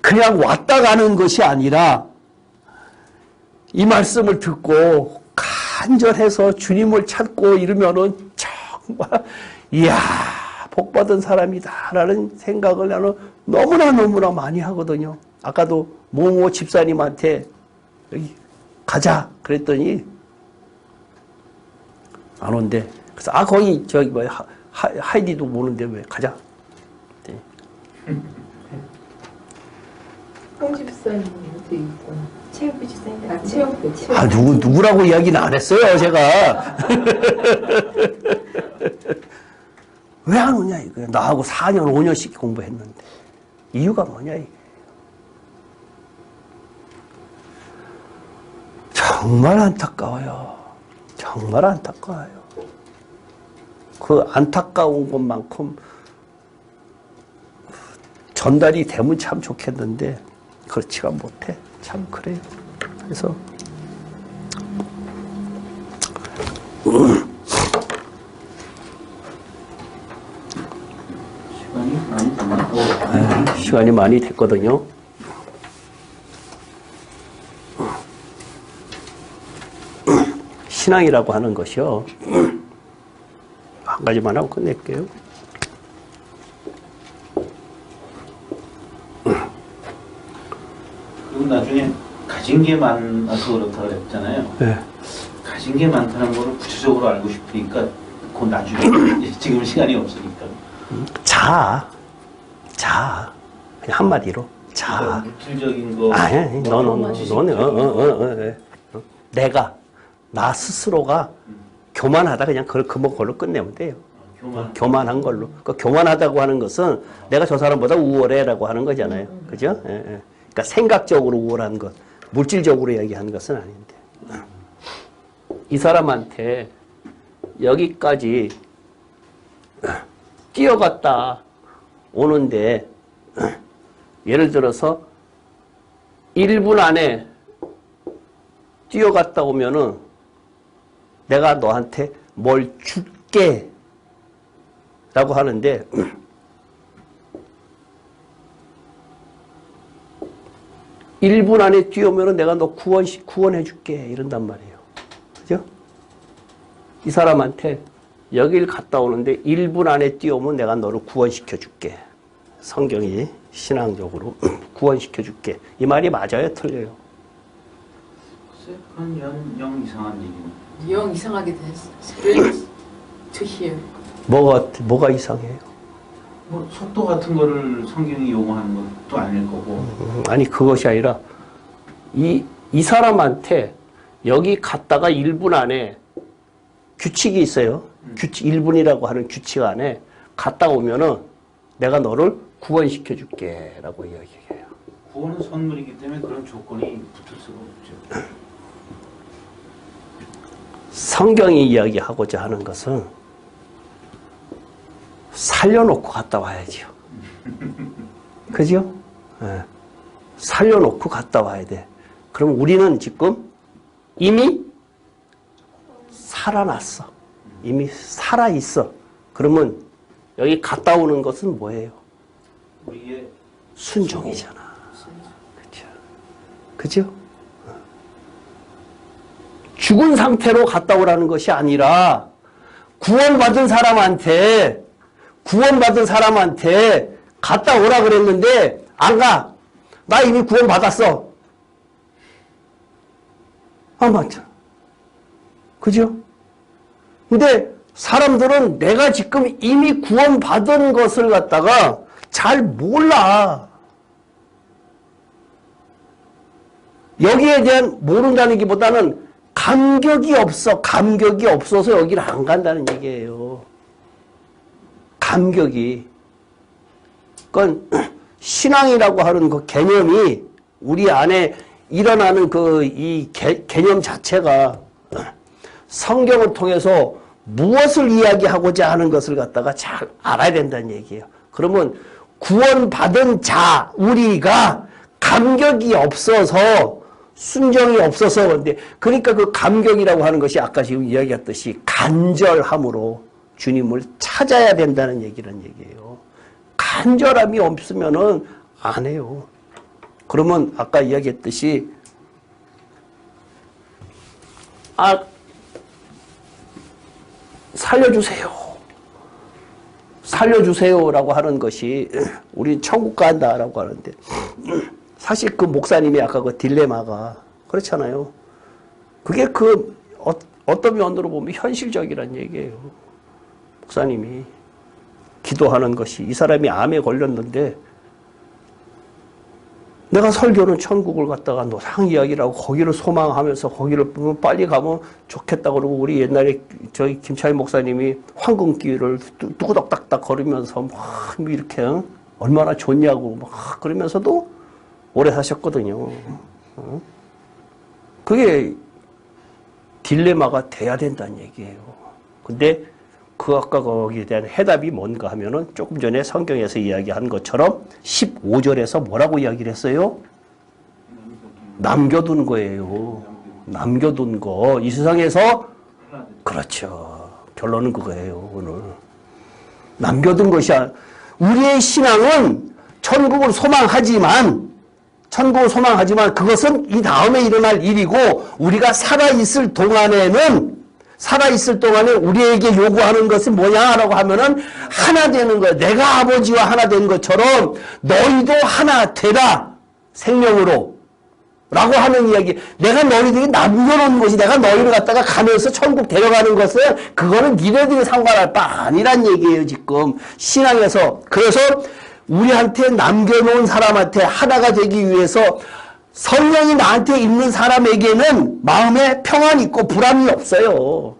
그냥 왔다 가는 것이 아니라 이 말씀을 듣고 간절해서 주님을 찾고 이러면은 정말 이야 복받은 사람이다라는 생각을 나는 너무나 많이 하거든요. 아까도 모모 집사님한테 여기 가자 그랬더니 안 온대. 그래서 거기 저기 뭐 하이디도 보는데 왜 가자. 네.
홍 집사님한테 있던
체육부 집사님.
체육부.
누구라고 이야기는 안 했어요, 제가. 왜 안 오냐, 이거야. 나하고 4년, 5년씩 공부했는데. 이유가 뭐냐, 이게. 정말 안타까워요. 정말 안타까워요. 그 안타까운 것만큼 전달이 되면 참 좋겠는데, 그렇지가 못해. 참 그래요. 그래서 시간이 많이 됐거든요. 신앙이라고 하는 것이요. 한 가지만 하고 끝낼게요.
그리고 나중에 가진 게 많아서 그렇다고 그랬잖아요.
네.
가진 게 많다는 걸 구체적으로 알고 싶으니까 그 나중에 지금 시간이 없으니까.
자. 그냥 한마디로. 자.
물질적인 거.
너는 나 스스로가 교만하다 그냥 그걸로 끝내면 돼요. 교만한 걸로. 그 교만하다고 하는 것은 내가 저 사람보다 우월해라고 하는 거잖아요. 그죠? 예. 그러니까 생각적으로 우월한 것, 물질적으로 얘기하는 것은 아닌데. 이 사람한테 여기까지 뛰어갔다 오는데 예를 들어서 1분 안에 뛰어갔다 오면은 내가 너한테 뭘 줄게 라고 하는데 1분 안에 뛰어오면은 내가 너 구원해 줄게 이런단 말이에요. 그죠? 이 사람한테 여길 갔다 오는데 1분 안에 뛰어오면 내가 너를 구원시켜 줄게. 성경이 신앙적으로 구원시켜 줄게. 이 말이 맞아요? 틀려요?
그건 영 이상한 얘기네.
영 이상하게 됐어. Strange to hear.
뭐가 이상해요?
뭐 속도 같은 거를 성경이 용어하는 것도 아닐 거고.
아니 그것이 아니라 이 사람한테 여기 갔다가 1분 안에 규칙이 있어요. 규칙 1분이라고 하는 규칙 안에 갔다 오면은 내가 너를 구원시켜 줄게 라고 이야기해요.
구원은 선물이기 때문에 그런 조건이 붙을 수가 없죠.
성경이 이야기하고자 하는 것은 살려놓고 갔다 와야지요. 그죠? 예. 살려놓고 갔다 와야 돼. 그럼 우리는 지금 이미 살아났어. 이미 살아있어. 그러면 여기 갔다 오는 것은 뭐예요?
우리의
순종이잖아. 그죠? 그죠? 죽은 상태로 갔다 오라는 것이 아니라 구원받은 사람한테 갔다 오라 그랬는데 안 가. 나 이미 구원받았어. 안 맞죠? 그죠? 근데 사람들은 내가 지금 이미 구원받은 것을 갖다가 잘 몰라. 여기에 대한 모른다는 기보다는 감격이 없어서 여기를 안 간다는 얘기예요. 감격이. 그건 신앙이라고 하는 그 개념이 우리 안에 일어나는 이 개념 자체가 성경을 통해서 무엇을 이야기하고자 하는 것을 갖다가 잘 알아야 된다는 얘기예요. 그러면 구원받은 자, 우리가 감격이 없어서 순정이 없어서 근데 그러니까 그 감격이라고 하는 것이 아까 지금 이야기했듯이 간절함으로 주님을 찾아야 된다는 얘기란 얘기예요. 간절함이 없으면은 안 해요. 그러면 아까 이야기했듯이 살려주세요라고 하는 것이 우리 천국 간다라고 하는데 사실 그 목사님이 아까 그 딜레마가 그렇잖아요. 그게 어떤 면으로 보면 현실적이란 얘기예요. 목사님이 기도하는 것이 이 사람이 암에 걸렸는데 내가 설교는 천국을 갖다가 노상 이야기라고 거기를 소망하면서 거기를 빨리 가면 좋겠다 그러고 우리 옛날에 저희 김차희 목사님이 황금길을 뚜구덕딱딱 걸으면서 막 이렇게 얼마나 좋냐고 막 그러면서도 오래 사셨거든요. 그게 딜레마가 돼야 된다는 얘기예요. 근데 아까 거기에 대한 해답이 뭔가 하면은 조금 전에 성경에서 이야기한 것처럼 15절에서 뭐라고 이야기를 했어요? 남겨둔 거예요. 남겨둔 거. 이 세상에서 그렇죠. 결론은 그거예요. 오늘. 남겨둔 것이 우리의 신앙은 천국을 소망하지만 그것은 이 다음에 일어날 일이고 우리가 살아있을 동안에 우리에게 요구하는 것은 뭐냐라고 하면은 하나 되는 거야. 내가 아버지와 하나 된 것처럼 너희도 하나 되라. 생명으로. 라고 하는 이야기. 내가 너희들이 남겨놓은 것이 내가 너희를 갖다가 가면서 천국 데려가는 것은 그거는 니네들이 상관할 바 아니란 얘기예요. 지금 신앙에서. 그래서 우리한테 남겨놓은 사람한테 하나가 되기 위해서 성령이 나한테 있는 사람에게는 마음에 평안이 있고 불안이 없어요.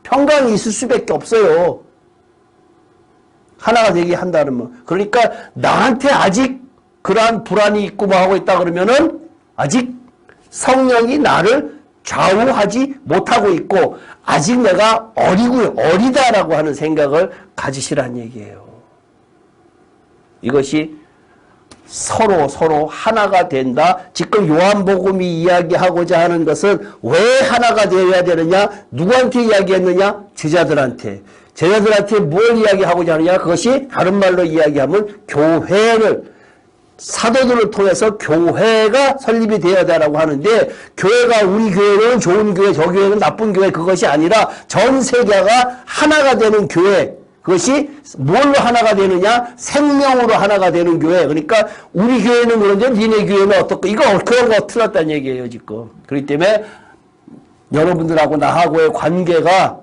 평강이 있을 수밖에 없어요. 하나가 되게 한다면. 그러니까 나한테 아직 그러한 불안이 있고 뭐 하고 있다 그러면은 아직 성령이 나를 좌우하지 못하고 있고 아직 내가 어리다라고 하는 생각을 가지시란 얘기예요. 이것이 서로 하나가 된다. 지금 요한복음이 이야기하고자 하는 것은 왜 하나가 되어야 되느냐? 누구한테 이야기했느냐? 제자들한테 뭘 이야기하고자 하느냐? 그것이 다른 말로 이야기하면 교회를 사도들을 통해서 교회가 설립이 되어야 되라고 하는데 교회가 우리 교회는 좋은 교회, 저 교회는 나쁜 교회 그것이 아니라 전 세계가 하나가 되는 교회. 그것이 뭘로 하나가 되느냐? 생명으로 하나가 되는 교회. 그러니까 우리 교회는 그런데 니네 교회는 어떻고 그런 거 틀렸다는 얘기예요 지금. 그렇기 때문에 여러분들하고 나하고의 관계가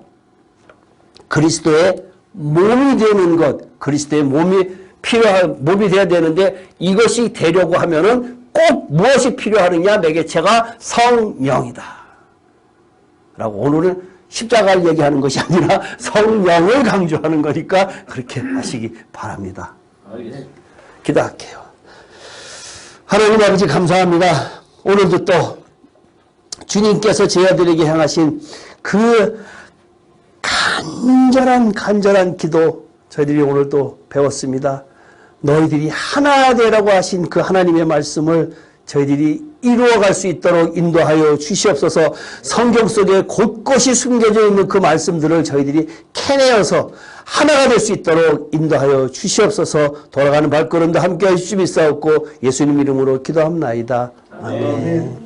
그리스도의 몸이 되는 것, 그리스도의 몸이 돼야 되는데 이것이 되려고 하면은 꼭 무엇이 필요하느냐? 매개체가 성령이다. 라고 오늘은 십자가를 얘기하는 것이 아니라 성령을 강조하는 거니까 그렇게 하시기 바랍니다. 기도할게요. 하나님 아버지 감사합니다. 오늘도 또 주님께서 제자들에게 향하신 그 간절한 기도 저희들이 오늘 또 배웠습니다. 너희들이 하나 되라고 하신 그 하나님의 말씀을 저희들이 이루어갈 수 있도록 인도하여 주시옵소서. 성경 속에 곳곳이 숨겨져 있는 그 말씀들을 저희들이 캐내어서 하나가 될 수 있도록 인도하여 주시옵소서. 돌아가는 발걸음도 함께 하시옵소서. 예수님 이름으로 기도합나이다. 아멘.